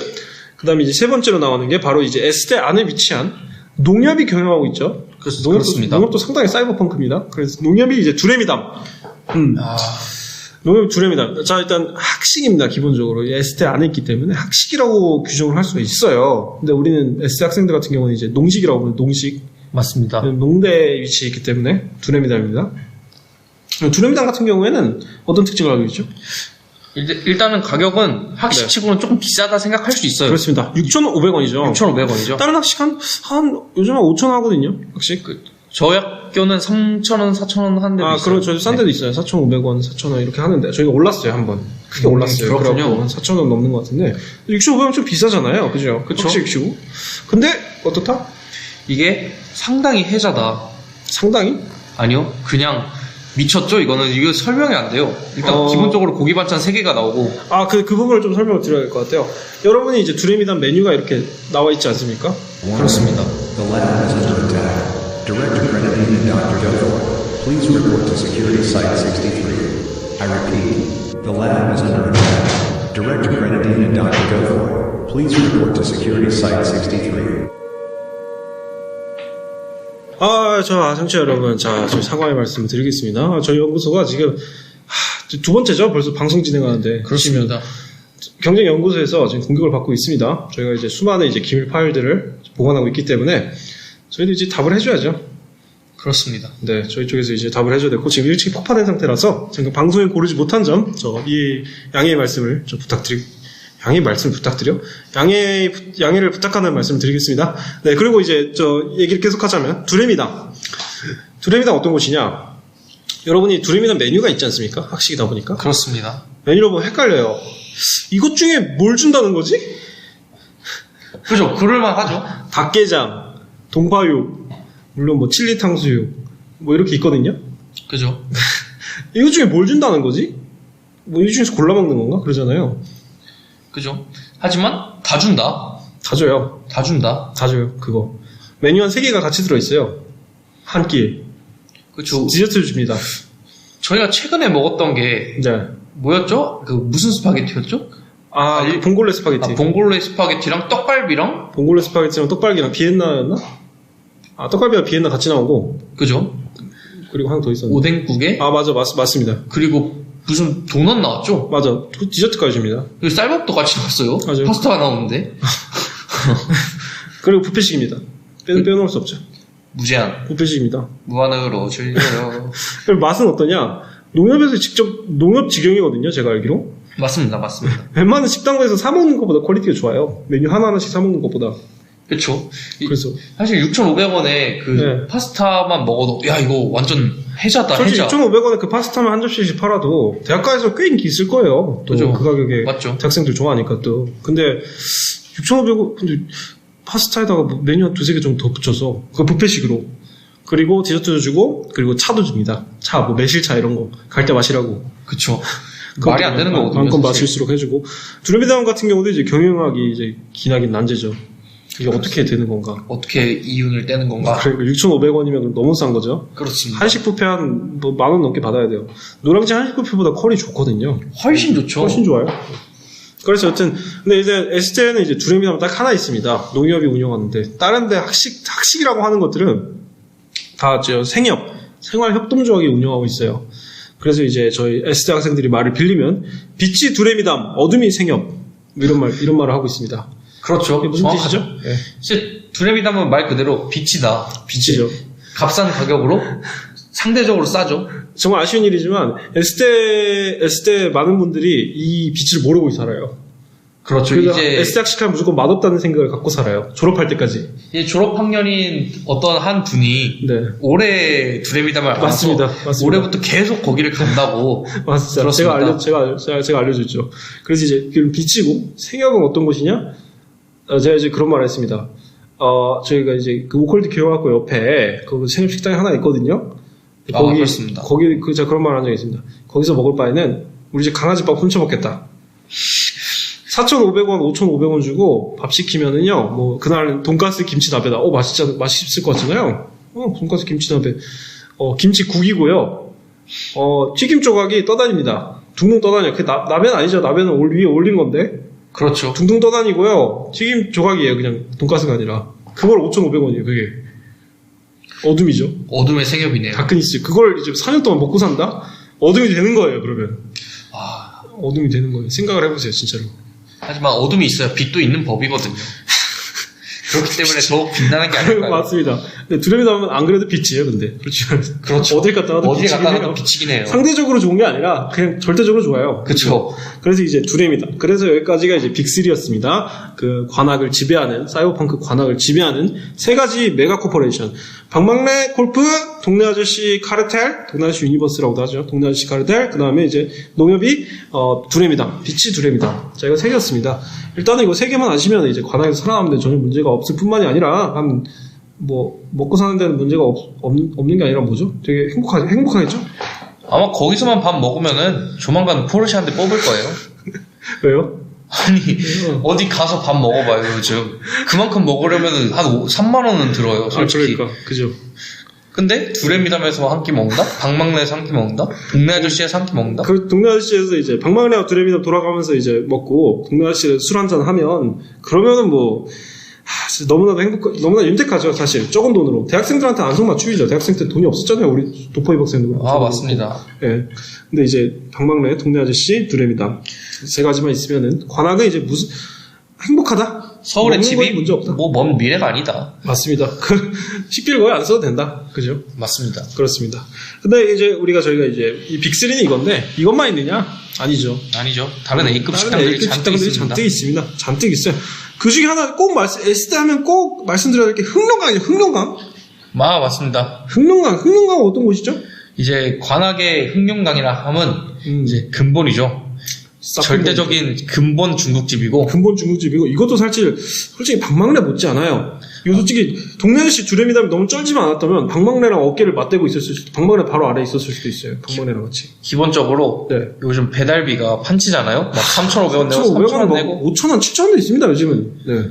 그 다음에 이제 세 번째로 나오는 게 바로 이제 S대 안에 위치한 농협이 경영하고 있죠. 그렇습니다. 농협도 상당히 사이버펑크입니다. 그래서 농협이 이제 두레미담. 농협 두레미담. 자, 일단 학식입니다. 기본적으로. S대 안에 있기 때문에 학식이라고 규정을 할 수가 있어요. 근데 우리는 S대 학생들 같은 경우는 이제 농식이라고 부르는 농식. 맞습니다. 농대에 위치해 있기 때문에 두레미담입니다. 두레미담 같은 경우에는 어떤 특징을 가지고 있죠? 일단은 가격은 학식치고는 조금 비싸다 생각할 수 있어요. 그렇습니다. 6,500원이죠. 6,500원이죠. 다른 학식 요즘 한 5,000원 하거든요. 학식. 저희 학교는 3,000원, 4,000원 하는 데도 있어요. 그럼 저희 싼 데도 있어요. 4,500원, 4,000원 이렇게 하는데 저희가 올랐어요, 한번. 크게 올랐어요. 그렇군요. 한 4,000원 넘는 것 같은데 6,500원 좀 비싸잖아요. 그죠? 그쵸. 학식 치고. 근데 어떻다? 이게 상당히 혜자다. 상당히? 아니요. 그냥 미쳤죠? 이거 설명이 안 돼요. 일단 기본적으로 고기 반찬 3개가 나오고. 그 부분을 좀 설명을 드려야 될 것 같아요. 여러분이 이제 두레미담 메뉴가 이렇게 나와 있지 않습니까? 그렇습니다. The lab is under attack. Director Grenadine and Dr. Delphor, please report to Security Site 63. I repeat, the lab is under attack. Director Grenadine and Dr. Delphor, please report to Security Site 63. 청취자 여러분, 저희 사과의 말씀을 드리겠습니다. 저희 연구소가 지금, 두 번째죠? 벌써 방송 진행하는데. 그렇습니다. 경쟁연구소에서 지금 공격을 받고 있습니다. 저희가 이제 수많은 이제 기밀 파일들을 보관하고 있기 때문에, 저희도 이제 답을 해줘야죠. 그렇습니다. 네, 저희 쪽에서 이제 답을 해줘야 되고, 지금 일찍 폭파된 상태라서, 지금 방송에 고르지 못한 점, 양해의 말씀을 양해를 부탁하는 말씀을 드리겠습니다. 네, 그리고 이제 얘기를 계속하자면 두레미담 어떤 곳이냐? 여러분이 두레미담 메뉴가 있지 않습니까? 학식이다 보니까. 그렇습니다. 메뉴로 보면 헷갈려요. 이것 중에 뭘 준다는 거지? 그죠? 그럴만 하죠. 닭게장, 동파육, 물론 뭐 칠리 탕수육, 뭐 이렇게 있거든요. 그죠? 이것 중에 뭘 준다는 거지? 뭐 이 중에서 골라 먹는 건가? 그러잖아요. 그죠? 하지만 다 준다. 다 줘요. 다 준다. 다 줘요. 그거. 메뉴 한 3개가 같이 들어있어요. 한 끼에. 그죠? 디저트를 줍니다. 저희가 최근에 먹었던 게 네. 뭐였죠? 무슨 스파게티였죠? 봉골레 스파게티. 봉골레 스파게티랑 떡갈비랑 봉골레 스파게티랑 떡갈비랑 비엔나였나? 떡갈비와 비엔나 같이 나오고. 그죠? 그리고 하나 더 있었는데. 오뎅국에 맞습니다. 그리고 무슨 도넛 나왔죠? 맞아. 디저트까지 줍니다. 그리고 쌀밥도 같이 나왔어요. 맞아요. 파스타가 나오는데. 그리고 뷔페식입니다. 빼놓을 수 없죠. 무제한. 뷔페식입니다. 무한으로 즐겨요. 그럼 맛은 어떠냐? 농협에서 직접 농협 직영이거든요. 제가 알기로. 맞습니다. 웬만한 식당에서 사 먹는 것보다 퀄리티가 좋아요. 메뉴 하나하나씩 사 먹는 것보다. 그쵸. 그래서 사실 6,500원에 그 네. 파스타만 먹어도, 야, 이거 완전 해자다, 솔직히 해자. 6,500원에 그 파스타만 한 접시씩 팔아도 대학가에서 꽤 인기 있을 거예요. 또 그죠. 그 가격에 맞죠. 대학생들 좋아하니까 또. 근데 6,500원 근데 파스타에다가 뭐 메뉴 한 두세 개 정도 더 붙여서 그 뷔페식으로 그리고 디저트도 주고 그리고 차도 줍니다. 차 뭐 매실차 이런 거 갈 때 마시라고. 그쵸. 말이 안 되는 거거든요. 마음껏 사실. 마실수록 해주고 두루미담 같은 경우도 이제 경영학이 이제 기나긴 난제죠. 이게 어떻게 되는 건가? 어떻게 이윤을 떼는 건가? 그러니까 6,500원이면 너무 싼 거죠. 그렇습니다. 한식 뷔페 한 뭐 10,000원 넘게 받아야 돼요. 노량진 한식 뷔페보다 퀄이 좋거든요. 훨씬 좋죠. 훨씬 좋아요. 그래서 여튼 근데 이제 S대에는 이제 두루미담 딱 하나 있습니다. 농협이 운영하는데 다른데 학식이라고 하는 것들은 다 저 생협 생활협동조합이 운영하고 있어요. 그래서 이제 저희 S대 학생들이 말을 빌리면 빛이 두레미담 어둠이 생협 이런 말을 하고 있습니다. 그렇죠. 이게 무슨 정확하죠. 뜻이죠? 예. 이제 두레미담은 말 그대로 빛이다. 빛이죠. 값싼 가격으로 상대적으로 싸죠. 정말 아쉬운 일이지만 S대 많은 분들이 이 빛을 모르고 살아요. 그렇죠. 그러니까 이제 S대 학식하면 무조건 맛없다는 생각을 갖고 살아요. 졸업할 때까지. 이제 졸업 학년인 어떤 한 분이 네. 올해 두레미담을 알아서 맞습니다. 맞습니다. 올해부터 계속 거기를 간다고. 맞습니다. 제가 알려줬죠. 그래서 이제 빛이고 생협은 어떤 곳이냐? 제가 이제 그런 말을 했습니다. 저희가 이제 그 오컬드 교육학교 옆에 그 생협 식당이 하나 있거든요. 그렇습니다. 거기 제가 그런 말을 한 적이 있습니다. 거기서 먹을 바에는 우리 집 강아지밥 훔쳐 먹겠다. 4,500원, 5,500원 주고 밥 시키면은요, 뭐, 그날 돈가스 김치나베다. 맛있을 것 같잖아요? 돈가스 김치나베. 김치국이고요. 튀김 조각이 떠다닙니다. 둥둥 떠다녀요. 그게 나베는 아니죠. 나베는 위에 올린 건데. 그렇죠. 둥둥 떠다니고요. 튀김 조각이에요. 그냥 돈가스가 아니라. 그걸 5,500원이에요. 그게. 어둠이죠. 어둠의 생협이네요. 다크니스. 그걸 이제 4년 동안 먹고 산다? 어둠이 되는 거예요, 그러면. 어둠이 되는 거예요. 생각을 해보세요, 진짜로. 하지만 어둠이 있어야 빛도 있는 법이거든요. 그렇기 때문에 더욱 빛나는 게 아닐까요? 맞습니다. 근데 두레미담은 안 그래도 빛이에요, 근데. 그렇죠. 어딜 갔다 와도 어디에 빛이긴 갔다 해요. 와도 빛이긴 해요. 상대적으로 좋은 게 아니라 그냥 절대적으로 좋아요. 그쵸. 그래서 이제 두레미담. 그래서 여기까지가 이제 빅3였습니다. 그 관악을 지배하는, 사이버펑크 관악을 지배하는 세 가지 메가 코퍼레이션. 방망래 골프, 동네 아저씨 카르텔, 동네 아저씨 유니버스라고도 하죠. 동네 아저씨 카르텔, 그 다음에 이제 농협이, 두레미담, 빛이 두레미담. 자, 이거 세 개였습니다. 일단은 이거 세 개만 아시면 이제 관악에서 살아남는데 전혀 문제가 없을 뿐만이 아니라, 먹고 사는 데는 문제가 없는 게 아니라 뭐죠? 되게 행복하겠죠? 아마 거기서만 밥 먹으면은 조만간 포르쉐 한 대 뽑을 거예요. 왜요? 아니, 어디 가서 밥 먹어봐요, 요즘. 그만큼 먹으려면은 한 3만원은 들어요, 솔직히. 그러니까, 그죠. 근데 두레미담에서 한 끼 먹는다? 방망래에서 한 끼 먹는다? 동네 아저씨에서 한 끼 먹는다? 그 동네 아저씨에서 이제 방망래와 두레미담 돌아가면서 이제 먹고 동네 아저씨에서 술 한잔 하면 그러면은 뭐 진짜 너무나 윤택하죠, 사실. 적은 돈으로. 대학생들한테 안성맞춤이죠. 대학생 때 돈이 없었잖아요, 우리 도포입 학생들. 맞습니다. 예. 네. 근데 이제 방망래, 동네 아저씨, 두레미담 세 가지만 있으면은 관악은 이제 무슨 행복하다. 서울의 집이 문제 없다. 뭐 먼 미래가 아니다. 맞습니다. 식비를 거의 안 써도 된다. 그죠? 맞습니다. 그렇습니다. 근데 이제 저희가 이제 이 빅3는 이건데 이것만 있느냐? 아니죠. 아니죠. 다른 A급 식당들이 잔뜩 있습니다. 잔뜩 있어요. 그 중에 하나 꼭 S대 하면 꼭 말씀드려야 될 게 흑룡강이에요. 흑룡강. 맞습니다. 흑룡강은 어떤 곳이죠? 이제 관악의 흑룡강이라 하면 이제 근본이죠. 절대적인 근본 중국집이고. 근본 중국집이고 이것도 솔직히 방망래 못지 않아요. 이거 솔직히 동네 아저씨 두레미담이 너무 쩔지만 않았다면 방망래랑 어깨를 맞대고 있었을 수도, 방망래 바로 아래에 있었을 수도 있어요. 방망래랑 같이. 기본적으로 네. 요즘 배달비가 판치잖아요. 막 3,500원 내고 3,000원 내고 5,000원, 7,000원도 있습니다. 요즘은. 네.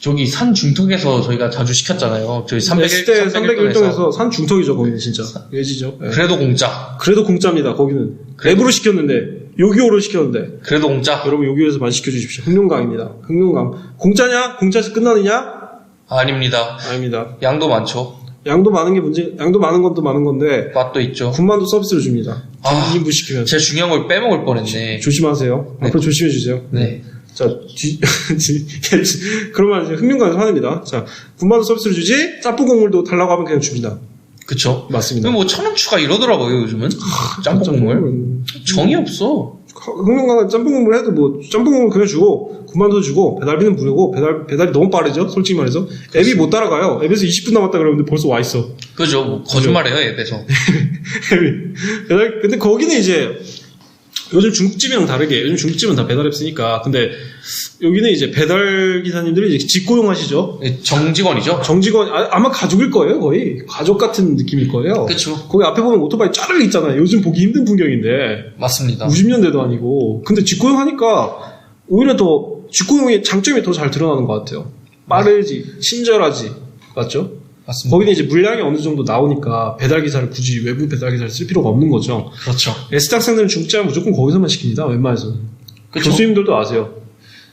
저기 산 중턱에서 저희가 자주 시켰잖아요. 저희 301동에서 산 중턱이죠. 거기는 진짜. 예지죠. 네. 그래도 공짜. 그래도 공짜입니다. 거기는. 랩으로 시켰는데 요기요로 시켰는데. 그래도 공짜. 여러분 요기요에서 많이 시켜주십시오. 흑룡강입니다. 흑룡강. 공짜냐? 공짜에서 끝나느냐? 아닙니다. 아닙니다. 양도 많죠. 양도 많은 건 또 많은 건데. 맛도 있죠. 군만두 서비스로 줍니다. 2인분 시키면. 제일 중요한 걸 빼먹을 뻔했네. 조심하세요. 네. 앞으로 조심해주세요. 네. 자, 그러면 이제 흑룡강에서 화냅니다. 자, 군만두 서비스로 주지? 짬뽕 국물도 달라고 하면 그냥 줍니다. 그쵸. 맞습니다. 뭐 1,000원 추가 이러더라고요, 요즘은. 짬뽕 국물. 정이 없어. 흥룡강은 짬뽕 국물 해도 뭐 짬뽕 국물 그냥 주고 군만두 주고 배달비는 무료고 배달이 너무 빠르죠. 솔직히 말해서 앱이 못 따라가요. 앱에서 20분 남았다 그러는데 벌써 와 있어. 그죠. 뭐 거짓말해요 앱에서. 근데 거기는 이제 요즘 중국집이랑 다르게 요즘 중국집은 다 배달앱 쓰니까 근데 여기는 이제 배달 기사님들이 이제 직고용하시죠. 정직원이죠. 정직원 아마 가족일 거예요. 거의 가족 같은 느낌일 거예요. 그렇죠. 거기 앞에 보면 오토바이 짜르르 있잖아요. 요즘 보기 힘든 풍경인데 맞습니다. 90년대도 아니고 근데 직고용하니까 오히려 더 직고용의 장점이 더 잘 드러나는 것 같아요. 빠르지 친절하지 맞죠? 맞습니다. 거기는 이제 물량이 어느 정도 나오니까 배달 기사를 굳이 외부 배달 기사를 쓸 필요가 없는 거죠. 그렇죠. S학생들은 중국집은 무조건 거기서만 시킵니다. 웬만해서는. 그쵸? 교수님들도 아세요.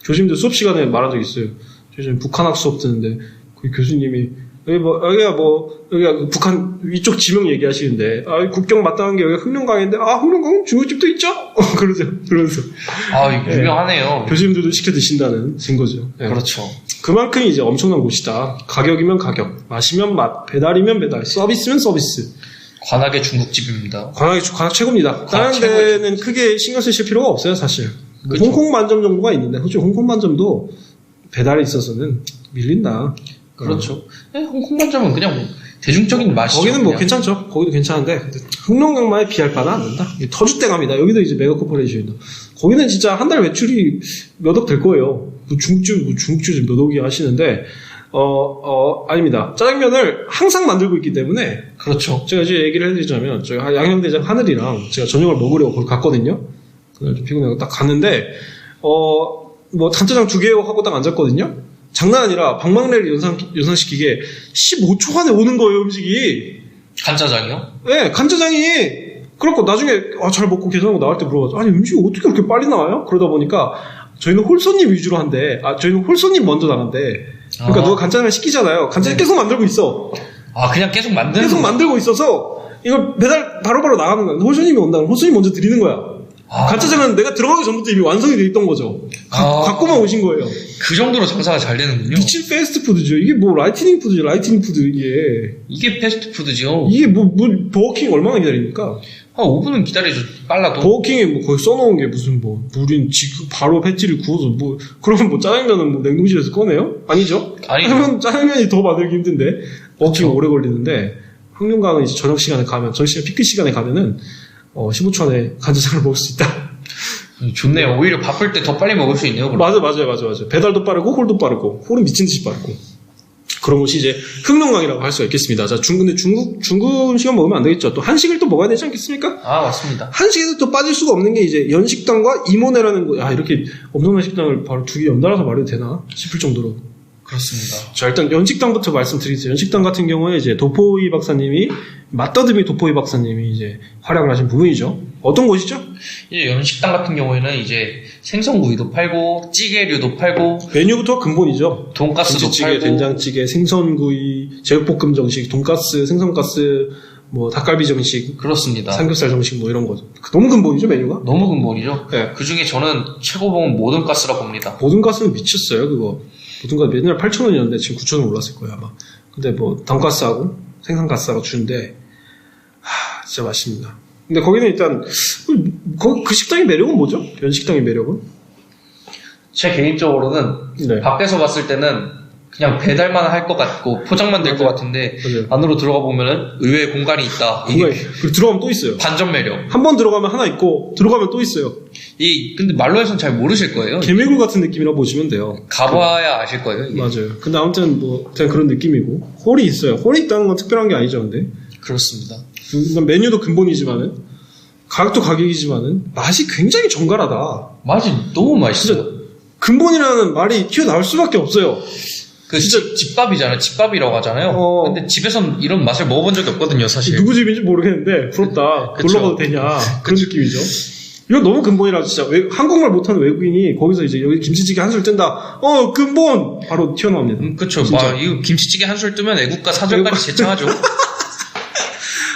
교수님들 수업 시간에 말한 적 있어요. 저 지금 북한학 수업 듣는데 그 교수님이 여기가 북한 이쪽 지명 얘기하시는데 국경 마땅한 게 여기가 흥룡강인데 흥룡강은 중국집도 있죠? 그러면서 이거 유명하네요. 교수님들도 시켜 드신다는 증거죠. 네. 그렇죠. 그만큼 이제 엄청난 곳이다. 가격이면 가격, 맛이면 맛, 배달이면 배달, 서비스면 서비스. 관악의 중국집입니다. 관악 최고입니다. 다른 데는 크게 신경 쓰실 필요가 없어요, 사실. 그쵸. 홍콩 만점 정도가 있는데, 솔직히 홍콩 만점도 배달에 있어서는 밀린다. 그렇죠. 홍콩 반점은 그냥 대중적인 맛이죠. 거기는 뭐 그냥. 괜찮죠. 거기도 괜찮은데, 흥룡강만에 비할 바는 안 된다. 터줏대감이다. 여기도 이제 메가 코퍼레이션이다. 거기는 진짜 한 달 매출이 몇 억 될 거예요. 중국집 몇 억이 하시는데, 아닙니다. 짜장면을 항상 만들고 있기 때문에. 그렇죠. 제가 이제 얘기를 해드리자면, 저희 양형대장 하늘이랑 제가 저녁을 먹으려고 거기 갔거든요. 그날 좀 피곤해서 딱 갔는데, 뭐, 단짜장 2개요 하고 딱 앉았거든요. 장난 아니라 방망레를 연상시키게 15초 안에 오는 거예요, 음식이. 간짜장이요? 네, 간짜장이. 그렇고 나중에 잘 먹고 계산하고 나갈 때 물어봐서 아니 음식이 어떻게 그렇게 빨리 나와요? 그러다 보니까 저희는 홀손님 위주로 한대. 저희는 홀손님 먼저 나간대. 그러니까 누가 간짜장을 시키잖아요. 간짜장 계속 만들고 있어. 그냥 계속 만드는 계속 만들고 있어서 이걸 배달 바로바로 나가는 거야. 홀손님이 온다면 홀손님 먼저 드리는 거야. 간짜장은 내가 들어가기 전부터 이미 완성이 돼 있던 거죠. 갖고만 오신 거예요. 그 정도로 장사가 잘 되는군요. 미친 패스트푸드죠. 이게 뭐 라이트닝 푸드죠. 라이트닝 푸드 이게 패스트푸드죠. 이게 뭐 버거킹 얼마나 기다립니까? 5분은 기다리죠. 빨라도. 버거킹에 뭐 거기 써놓은 게 무슨 물인 지금 바로 패티를 구워서 그러면 뭐 짜장면은 뭐 냉동실에서 꺼내요? 아니죠? 아니죠. 짜장면이 더 만들기 힘든데 버거킹 오래 걸리는데 흥룡강은 이제 저녁 시간에 가면 피크 시간에 가면은 15초 안에 간짜장을 먹을 수 있다. 좋네요. 오히려 바쁠 때 더 빨리 먹을 수 있네요. 그럼. 맞아요. 배달도 빠르고 홀도 빠르고 홀은 미친 듯이 빠르고 그런 곳이 이제 흥룡강이라고 할 수가 있겠습니다. 자, 근데 중국 음식만 먹으면 안 되겠죠. 또 한식을 또 먹어야 되지 않겠습니까? 맞습니다. 한식에서 또 빠질 수가 없는 게 이제 연식당과 이모네라는 거. 이렇게 엄청난 식당을 바로 2개 연달아서 말해도 되나 싶을 정도로. 그렇습니다. 자, 일단 연식당부터 말씀드리겠습니다. 연식당 같은 경우에 이제 도포이 박사님이 맛더듬이 도포이 박사님이 이제 활약을 하신 부분이죠. 어떤 곳이죠? 이제 연식당 같은 경우에는 이제 생선구이도 팔고 찌개류도 팔고 메뉴부터 근본이죠. 돈가스도 김치찌개, 팔고 된장찌개, 생선구이, 제육볶음 정식, 돈가스, 생선가스, 뭐 닭갈비 정식, 그렇습니다. 삼겹살 정식 뭐 이런 거죠. 너무 근본이죠 메뉴가. 너무 근본이죠. 네. 그 중에 저는 최고봉은 모든 가스라 봅니다. 모든 가스는 미쳤어요 그거. 모든 가스 맨날 8,000원이었는데 지금 9,000원 올랐을 거예요 아마. 근데 뭐 돈가스하고 생선가스하고 주는데 진짜 맛있습니다. 근데 거기는 일단 그 식당의 매력은 뭐죠? 연식당의 매력은? 제 개인적으로는 네. 밖에서 봤을 때는 그냥 배달만 할 것 같고 포장만 될 것 같은데 맞아요. 안으로 들어가 보면은 의외의 공간이 있다. 이게 그리고 들어가면 또 있어요. 반전 매력. 한 번 들어가면 하나 있고 들어가면 또 있어요. 근데 말로 해서는 잘 모르실 거예요. 개미굴 같은 느낌이라고 보시면 돼요. 가봐야 아실 거예요. 이게. 맞아요. 근데 아무튼 뭐 그냥 그런 느낌이고 홀이 있어요. 홀이 있다는 건 특별한 게 아니죠, 근데. 그렇습니다. 메뉴도 근본이지만은 가격도 가격이지만은 맛이 굉장히 정갈하다. 맛이 너무 맛있어요. 진짜 근본이라는 말이 튀어나올 수밖에 없어요. 진짜 집밥이잖아요. 집밥이라고 하잖아요. 근데 집에선 이런 맛을 먹어본 적이 없거든요, 사실. 누구 집인지 모르겠는데 부럽다. 그쵸. 놀러 가도 되냐 그런 느낌이죠. 이건 너무 근본이라 진짜 한국말 못하는 외국인이 거기서 이제 여기 김치찌개 한술 뜬다. 근본 바로 튀어나옵니다. 그쵸. 이거 김치찌개 한술 뜨면 애국가 사절까지 제창하죠.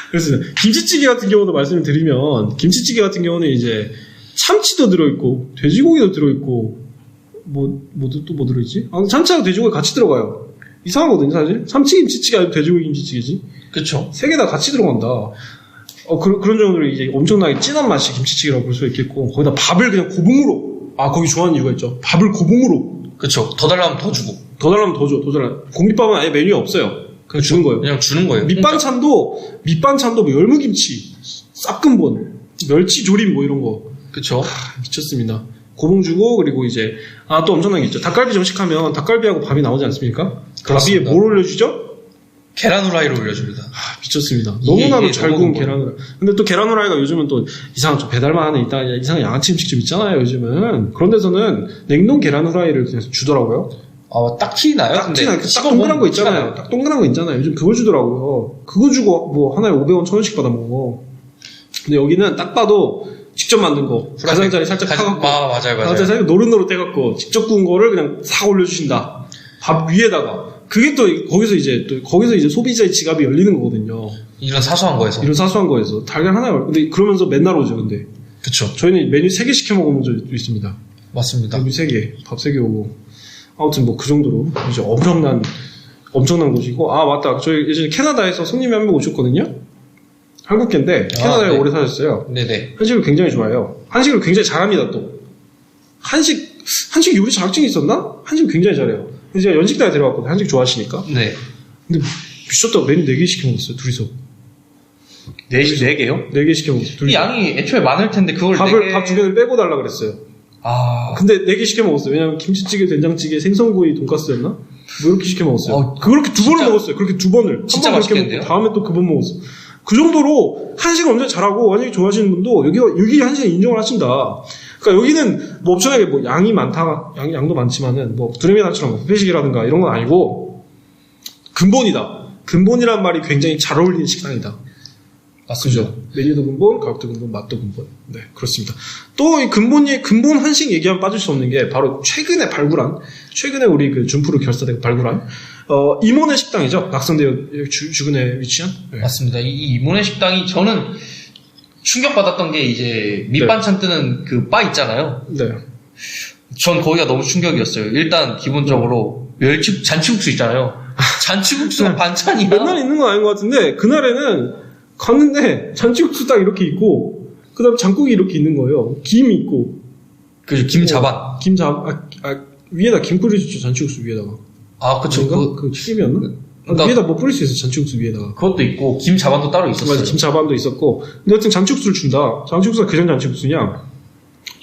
그래서 김치찌개 같은 경우도 말씀을 드리면 김치찌개 같은 경우는 이제 참치도 들어있고 돼지고기도 들어있고 뭐 들어있지? 참치하고 돼지고기 같이 들어가요. 이상하거든요 사실. 참치 김치찌개 아니고 돼지고기 김치찌개지. 그쵸. 세 개 다 같이 들어간다. 그런 정도로 이제 엄청나게 진한 맛이 김치찌개라고 볼 수 있겠고, 거기다 밥을 그냥 고봉으로, 거기 좋아하는 이유가 있죠. 밥을 고봉으로. 그쵸. 더 달라면 더 주고. 더 달라면 더 줘, 더 달라. 공깃밥은 아예 메뉴에 없어요. 그냥 주는 거예요. 그냥 주는 거예요. 밑반찬도 뭐 열무김치, 쌉근본, 멸치조림 뭐 이런 거. 그쵸. 미쳤습니다. 고봉 주고, 그리고 이제, 또 엄청난 게 있죠. 닭갈비 정식하면 닭갈비하고 밥이 나오지 않습니까? 그렇습니다. 밥위에 뭘 올려주죠? 계란 후라이를 올려줍니다. 미쳤습니다. 너무나도 잘 구운 너무 계란 후라이. 근데 또 계란 후라이가 요즘은 또 이상한 좀 배달만 하는 이상한 양아치 음식점 있잖아요, 요즘은. 그런 데서는 냉동 계란 후라이를 그냥 주더라고요. 딱 튀나요? 딱 동그란 거 있잖아요. 딱 동그란 거 있잖아요. 요즘 그거 주더라고요. 그거 주고 뭐 하나에 500원, 1000원씩 받아 먹어. 근데 여기는 딱 봐도 직접 만든 거. 가장자리 살짝 타갖고. 맞아요. 가장자리 살짝 노릇노릇 해갖고 직접 구운 거를 그냥 싹 올려주신다. 밥 위에다가. 그게 또 거기서 이제 소비자의 지갑이 열리는 거거든요. 이런 사소한 거에서. 이런 사소한 거에서. 달걀 하나에 근데 그러면서 맨날 오죠, 근데. 그쵸. 저희는 메뉴 3개 시켜 먹어본 적도 있습니다. 맞습니다. 메뉴 3개, 밥 3개 오고. 아무튼 뭐 그 정도로 이제 엄청난 곳이고. 맞다. 저희 예전에 캐나다에서 손님이 한 명 오셨거든요. 한국계인데 캐나다에 네. 오래 사셨어요. 네네. 한식을 굉장히 좋아해요. 한식을 굉장히 잘합니다. 또 한식 요리 자격증이 있었나? 한식을 굉장히 잘해요. 제가 연식당에 데려왔거든요. 한식 좋아하시니까. 네. 근데 미쳤다고 메뉴 4개 시켜 먹었어요. 둘이서. 4개요? 4개 시켜 먹었어요. 이 둘이서. 양이 애초에 많을 텐데 그걸 밥 2개를 빼고 달라 그랬어요. 근데 4개 시켜 먹었어요. 왜냐면 김치찌개, 된장찌개, 생선구이, 돈가스였나? 뭐 이렇게 시켜 먹었어요. 그렇게 2번을 먹었어요. 그렇게 2번을. 진짜 한 번 그렇게 먹고 다음에 또 그 번 먹었어요. 그 정도로 한식을 엄청 잘하고 한식 좋아하시는 분도 여기 한식을 인정을 하신다. 그러니까 여기는 뭐 엄청나게 뭐 양이 많다, 양도 많지만은 뭐 두레미단처럼 회식이라든가 이런 건 아니고 근본이다. 근본이란 말이 굉장히 잘 어울리는 식당이다. 맞습니다. 그죠? 메뉴도 근본, 가격도 근본, 맛도 근본. 네, 그렇습니다. 또 이 근본 한식 얘기하면 빠질 수 없는 게 바로 최근에 우리 그 준프로 결사대가 발굴한 이모네 식당이죠. 낙성대역 주근에 위치한. 네. 맞습니다. 이 이모네 식당이 저는 충격받았던 게 이제 밑반찬 뜨는 그 바 있잖아요. 네. 전 거기가 너무 충격이었어요. 일단 기본적으로 잔치국수 있잖아요. 잔치국수가 반찬이야. 맨날 있는 건 아닌 것 같은데 그날에는 갔는데 잔치국수 딱 이렇게 있고 그 다음에 장국이 이렇게 있는 거예요. 김 있고 그 김자반. 위에다 김 뿌려주죠. 잔치국수 위에다가. 그쵸. 그 튀김이었나? 위에다 뭐 뿌릴 수 있어. 잔치국수 위에다가. 그것도 있고 김자반도 따로 있었어요. 맞아, 김자반도 있었고. 근데 하여튼 잔치국수를 준다. 잔치국수가 그전 잔치국수냐?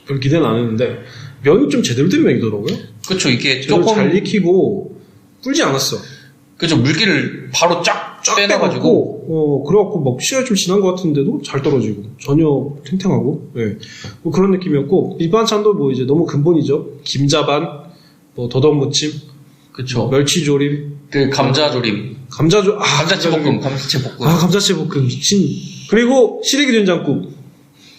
별 기대는 안 했는데 면이 좀 제대로 된 면이더라고요. 그쵸. 이게 제대로 조금 잘 익히고 불지 않았어. 그죠. 물기를 바로 쫙 빼놔가지고. 그래갖고 막 시간이 좀 지난 것 같은데도 잘 떨어지고 전혀 탱탱하고. 네. 뭐 그런 느낌이었고 밑반찬도 뭐 이제 너무 근본이죠. 김자반, 뭐 더덕무침, 그쵸. 멸치조림, 그 감자조림. 감자채볶음. 감자채볶음 미친. 그리고 시래기 된장국.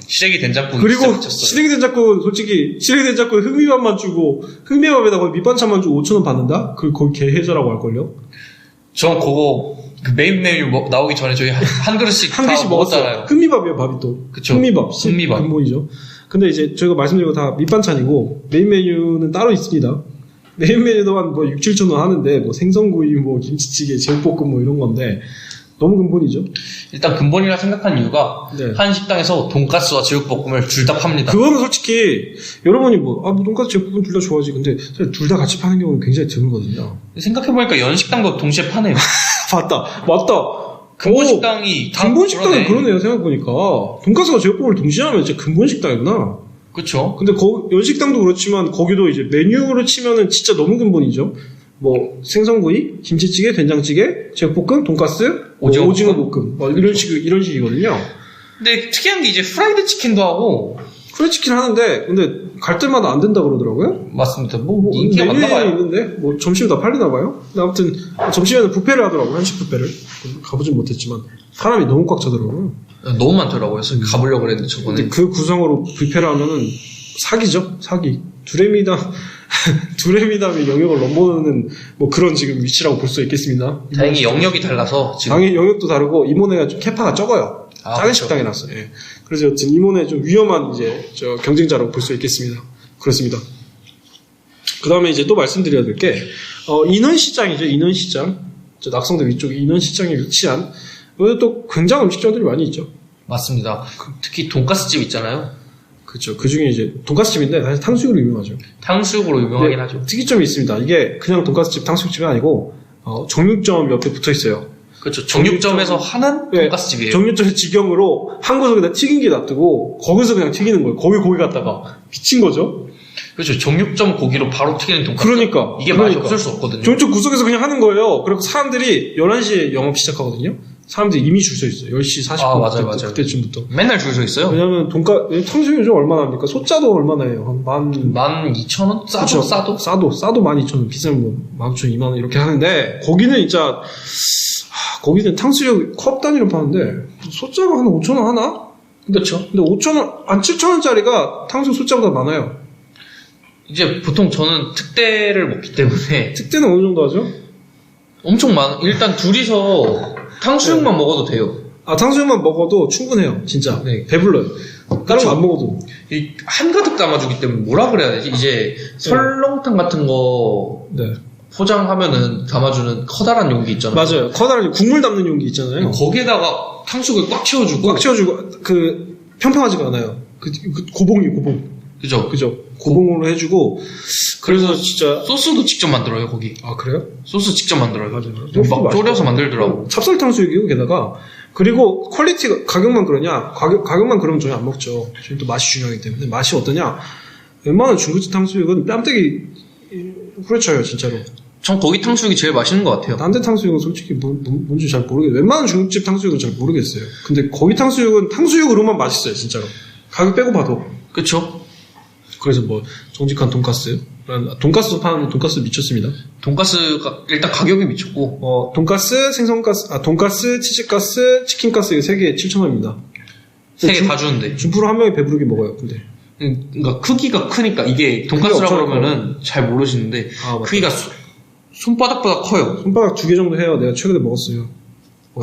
시래기 된장국. 그리고 시래기 된장국은 솔직히 시래기 된장국에 흑미밥만 주고 흑미밥에다가 밑반찬만 주고 5,000원 받는다? 거기 개해저라고 할걸요? 전 그거 그 메인 메뉴 나오기 전에 저희 한 그릇씩 한 개씩 먹었잖아요. 먹었잖아요. 흑미밥이에요, 밥이 또. 그쵸. 흑미밥. 흑미밥. 근데 이제 저희가 말씀드린 거 다 밑반찬이고 메인 메뉴는 따로 있습니다. 메인 메뉴도 한 뭐 6,000~7,000원 하는데 뭐 생선구이, 뭐 김치찌개, 제육볶음 뭐 이런 건데 너무 근본이죠. 일단 근본이라 생각한 이유가 네. 한 식당에서 돈가스와 제육볶음을 둘 다 팝니다. 그거는 솔직히 여러분이 뭐 돈가스 제육볶음 둘 다 좋아하지. 근데 둘 다 같이 파는 경우는 굉장히 드물거든요. 생각해보니까 연식당도 동시에 파네요. 맞다. 근본 식당이 다 근본 식당은 그러네요. 생각해보니까 돈가스와 제육볶음을 동시에 하면 진짜 근본 식당이구나. 그쵸. 근데 연식당도 그렇지만 거기도 이제 메뉴로 치면은 진짜 너무 근본이죠. 뭐 생선구이, 김치찌개, 된장찌개, 제육볶음, 돈가스, 오징어 볶음 이런 식이거든요. 근데 특이한 게 이제 프라이드 치킨도 하고 프라이드 치킨 하는데 근데 갈 때마다 안 된다 그러더라고요. 맞습니다. 뭐 인기가 많나 봐요. 있는데 뭐 점심에 다 팔리나 봐요. 근데 아무튼 점심에는 뷔페를 하더라고요. 한식 뷔페를 가보진 못했지만 사람이 너무 꽉 차더라고요. 너무 많더라고요. 그래서 가보려고 그랬는데 저번에. 근데 그 구성으로 뷔페를 하면은 사기죠. 사기. 두레미담의 영역을 넘보는 뭐 그런 지금 위치라고 볼 수 있겠습니다. 다행히 영역이 달라서 지금. 당연히 영역도 다르고 이모네가 좀 캐파가 적어요. 작은 그렇죠. 식당에 났어요. 예. 그래서 여튼 이모네 좀 위험한 이제 경쟁자라고 볼 수 있겠습니다. 그렇습니다. 그 다음에 이제 또 말씀드려야 될 게 인원시장이죠. 인원시장. 낙성대 위쪽에 인원시장에 위치한 여기 또 굉장한 음식점들이 많이 있죠. 맞습니다. 특히 돈가스집 있잖아요. 그렇죠. 그 중에 이제 돈가스집인데 사실 탕수육으로 유명하죠. 탕수육으로 유명하긴 네, 하죠. 특이점이 있습니다. 이게 그냥 돈가스집, 탕수육집이 아니고 정육점 옆에 붙어 있어요. 그렇죠. 정육점에서 하는 네, 돈가스집이에요. 정육점의 직영으로 한 구석에다 튀김기 놔두고 거기서 그냥 튀기는 거예요. 거기 고기 갖다가 미친 거죠. 그렇죠. 정육점 고기로 바로 튀기는 돈가스. 그러니까 이게 맛이 없을 수 없거든요. 정육점 구석에서 그냥 하는 거예요. 그리고 사람들이 11시에 영업 시작하거든요. 사람들이 이미 줄 서 있어요. 10시 40분 맞아요. 그때쯤부터. 맨날 줄 서 있어요. 왜냐면 탕수육 요즘 얼마나 합니까? 소짜도 얼마나 해요? 한 12,000원? 싸도? 싸도 12,000원, 비싸면 뭐 15,000원, 2만원 이렇게 하는데 거기는 진짜 거기는 탕수육 컵 단위로 파는데 소짜가 한 5,000원 하나? 그렇죠. 근데 5,000원, 한 7,000원짜리가 탕수육 소짜보다 많아요. 이제 보통 저는 특대를 먹기 때문에 특대는 어느 정도 하죠? 엄청 일단 둘이서 탕수육만 먹어도 돼요. 탕수육만 먹어도 충분해요, 진짜. 네. 배불러요. 다른 그쵸. 거 안 먹어도. 이 한가득 담아주기 때문에 뭐라 그래야 되지? 이제 설렁탕 같은 거 네. 포장하면은 담아주는 커다란 용기 있잖아요. 맞아요. 커다란 국물 담는 용기 있잖아요. 거기에다가 탕수육을 꽉 채워주고. 꽉 채워주고, 평평하지가 않아요. 고봉. 그죠. 고봉으로 해주고. 그래서 진짜. 소스도 직접 만들어요, 거기. 그래요? 소스 직접 만들어요. 맞아요. 막 졸여서 만들더라고. 찹쌀탕수육이고, 게다가. 그리고 퀄리티가, 가격만 그러냐? 가격만 그러면 저희 안 먹죠. 저희 또 맛이 중요하기 때문에. 맛이 어떠냐? 웬만한 중국집 탕수육은 뺨때기 후려쳐요, 진짜로. 전 거기 탕수육이 제일 맛있는 것 같아요. 딴 데 탕수육은 솔직히 뭔지 잘 모르겠어요. 웬만한 중국집 탕수육은 잘 모르겠어요. 근데 거기 탕수육은 탕수육으로만 맛있어요, 진짜로. 가격 빼고 봐도. 그쵸? 그래서 정직한 돈가스. 돈가스 파는 돈가스 미쳤습니다. 돈가스가 일단 가격이 미쳤고. 돈가스, 생선가스, 돈가스, 치즈가스, 치킨가스 이거 3개에 7,000원입니다. 3개 다 주는데. 준프로 한 명이 배부르게 먹어요, 근데. 그러니까 크기가 크니까 이게 돈가스라고 그러면은 잘 모르시는데 크기가 손바닥보다 커요. 손바닥 2개 정도 해요. 내가 최근에 먹었어요.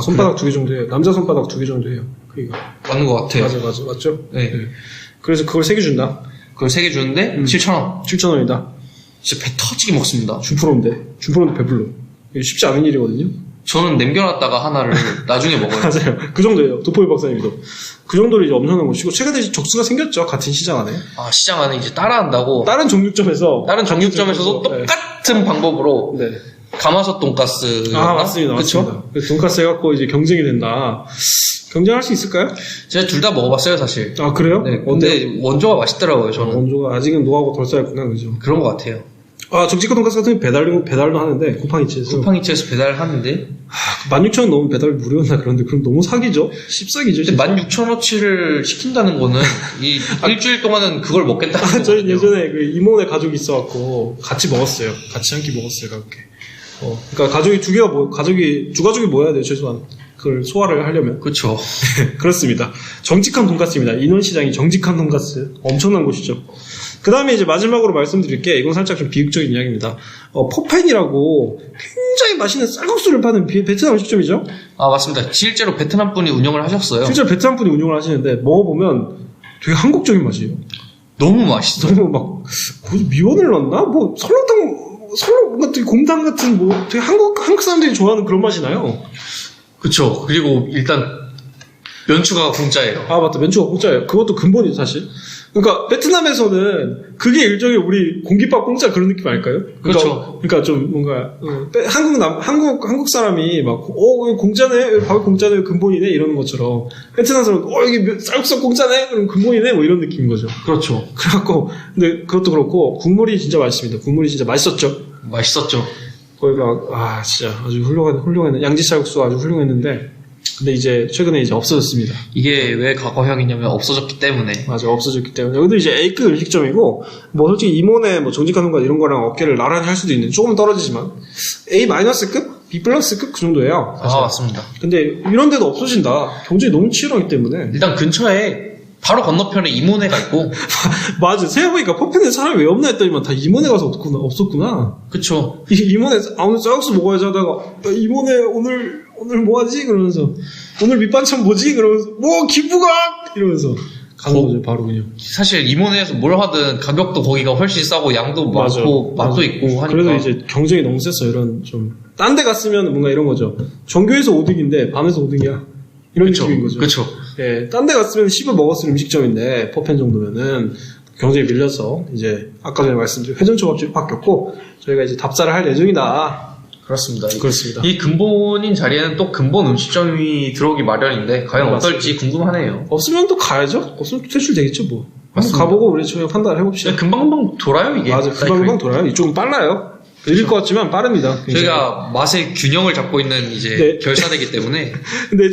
손바닥 2개 정도 해요. 남자 손바닥 2개 정도 해요. 크기가. 맞는 것 같아요. 맞죠? 네. 그래서 그걸 3개 준다. 그걸 3개 주는데 7,000원. 7,000원이다. 진짜 배 터지게 먹습니다. 준프로인데 배불러. 이게 쉽지 않은 일이거든요. 저는 남겨놨다가 하나를 나중에 먹어요. 맞아요. 그 정도예요. 도포이 박사님도. 그 정도로 이제 엄청난 것이고, 최근에 이제 적수가 생겼죠. 같은 시장 안에. 시장 안에 이제 따라한다고. 다른 정육점에서도 똑같은 방법으로. 네. 가마솥 돈가스. 맞습니다. 그쵸? 그래서 돈가스 해갖고 이제 경쟁이 된다. 경쟁할 수 있을까요? 제가 둘 다 먹어봤어요, 사실. 그래요? 네. 근데 원조가 맛있더라고요, 저는. 원조가 아직은 노하우가 덜 쌓였구나, 그죠? 그런 것 같아요. 정직한 돈가스 같은 경우 배달도 하는데, 쿠팡이츠에서. 쿠팡이츠에서 배달하는데. 16,000원 넘으면 배달 무료였나 그런데, 그럼 너무 사기죠? 씹사기죠? 근데 16,000원어치를 시킨다는 거는, 일주일 동안은 그걸 먹겠다는 저희 예전에 이모네 가족이 있어갖고, 같이 먹었어요. 같이 한 끼 먹었어요, 가볍게. 그러니까 가족이 두 가족이 모여야 돼요, 최소한. 그걸 소화를 하려면. 그렇죠. 그렇습니다. 정직한 돈가스입니다. 인원시장이 정직한 돈가스. 엄청난 곳이죠. 그 다음에 이제 마지막으로 말씀드릴 게, 이건 살짝 좀 비극적인 이야기입니다. 포펜이라고 굉장히 맛있는 쌀국수를 파는 베트남 음식점이죠? 맞습니다. 실제로 베트남 분이 운영을 하셨어요. 실제로 베트남 분이 운영을 하시는데, 먹어보면 되게 한국적인 맛이에요. 너무 맛있어요. 너무 미원을 넣었나? 설렁탕 같은 곰탕 같은 되게 한국 사람들이 좋아하는 그런 맛이 나요. 그쵸. 그리고 일단 면추가 공짜예요. 맞다. 면추가 공짜예요. 그것도 근본이죠, 사실. 그러니까 베트남에서는 그게 일종의 우리 공깃밥 공짜 그런 느낌 아닐까요? 그렇죠. 그러니까 좀 뭔가 한국 사람이 공짜네, 밥이 공짜네, 근본이네 이러는 것처럼 베트남 사람은 이게 쌀국수 공짜네, 그럼 근본이네, 이런 느낌인 거죠. 그렇죠. 그래갖고 근데 그것도 그렇고 국물이 진짜 맛있습니다. 국물이 진짜 맛있었죠. 거기가 진짜 아주 훌륭한 양지쌀국수가 아주 훌륭했는데. 근데 이제 최근에 이제 없어졌습니다. 이게 왜 과거형이냐면 없어졌기 때문에. 맞아, 없어졌기 때문에. 여기도 이제 A급 음식점이고, 솔직히 이모네 정직한 돈가 이런 거랑 어깨를 나란히 할 수도 있는, 조금 떨어지지만 A-급? B+급 그 정도예요. 사실. 맞습니다. 근데 이런 데도 없어진다. 경쟁이 너무 치열하기 때문에. 일단 근처에 바로 건너편에 이모네가 있고. 맞아. 생각해보니까 퍼펜에 사람이 왜 없나 했더니만 다 이모네 가서 없었구나. 그쵸. 이모네, 오늘 쌀국수 먹어야지 하다가, 이모네 오늘 뭐하지? 그러면서 오늘 밑반찬 뭐지? 그러면서 기부각! 이러면서 가는 거죠, 바로 그냥. 사실 이모네에서 뭘 하든 가격도 거기가 훨씬 싸고 양도 많고 맛도 있고 하니까. 그래도 이제 경쟁이 너무 셌어. 이런 좀 딴 데 갔으면 뭔가 이런 거죠. 전교에서 5등인데 반에서 5등이야. 이런 느낌인 거죠. 그쵸. 예, 딴 데 갔으면 씹어 먹었을 음식점인데 퍼펜 정도면은 경쟁이 밀려서 이제 아까 전에 말씀드린 회전초밥집이 바뀌었고 저희가 이제 답사를 할 예정이다. 그렇습니다. 그렇습니다. 이 근본인 자리에는 또 근본 음식점이 들어오기 마련인데 과연 맞습니다. 어떨지 궁금하네요. 없으면 또 가야죠. 없으면 퇴출되겠죠 뭐. 한번 맞습니다. 가보고 우리 저희가 판단을 해봅시다. 금방금방 돌아요 이게. 맞아요. 금방금방 돌아요. 이쪽은 빨라요. 느릴 것 같지만 빠릅니다. 저희가 맛의 균형을 잡고 있는 이제 네. 결사되기 때문에 근데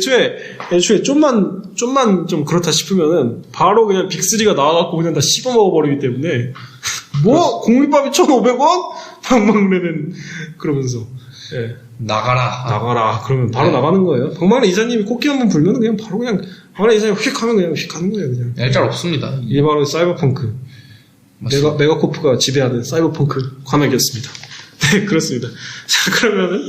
애초에 좀만 좀 그렇다 싶으면은 바로 그냥 빅3가 나와갖고 그냥 다 씹어 먹어버리기 때문에 뭐 공깃밥이 1,500원? 방망래는 그러면서 예. 나가라 그러면 바로 네. 나가는 거예요. 방망래 이사님이 코끼 한번 불면 그냥 바로 그냥 방망래 이사님 휙 하면 그냥 휙 하는 거예요 그냥. 얄짤 없습니다. 이게 바로 사이버펑크 메가코프가 지배하는 사이버펑크 관악이었습니다. 네, 그렇습니다. 자, 그러면은,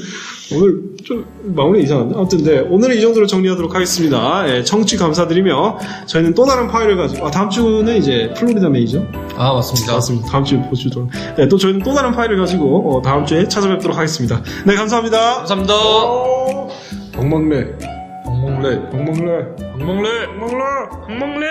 오늘 좀 마무리 이상한데? 아무튼, 네, 오늘은 이 정도로 정리하도록 하겠습니다. 예, 청취 감사드리며, 저희는 또 다른 파일을 가지고, 다음 주는 이제 플로리다 메이저? 아, 맞습니다. 맞습니다. 다음 주에 보시도록. 네, 또 저희는 또 다른 파일을 가지고, 다음 주에 찾아뵙도록 하겠습니다. 네, 감사합니다. 감사합니다. 방망래. 엉망래. 방망래. 방망래. 방망래.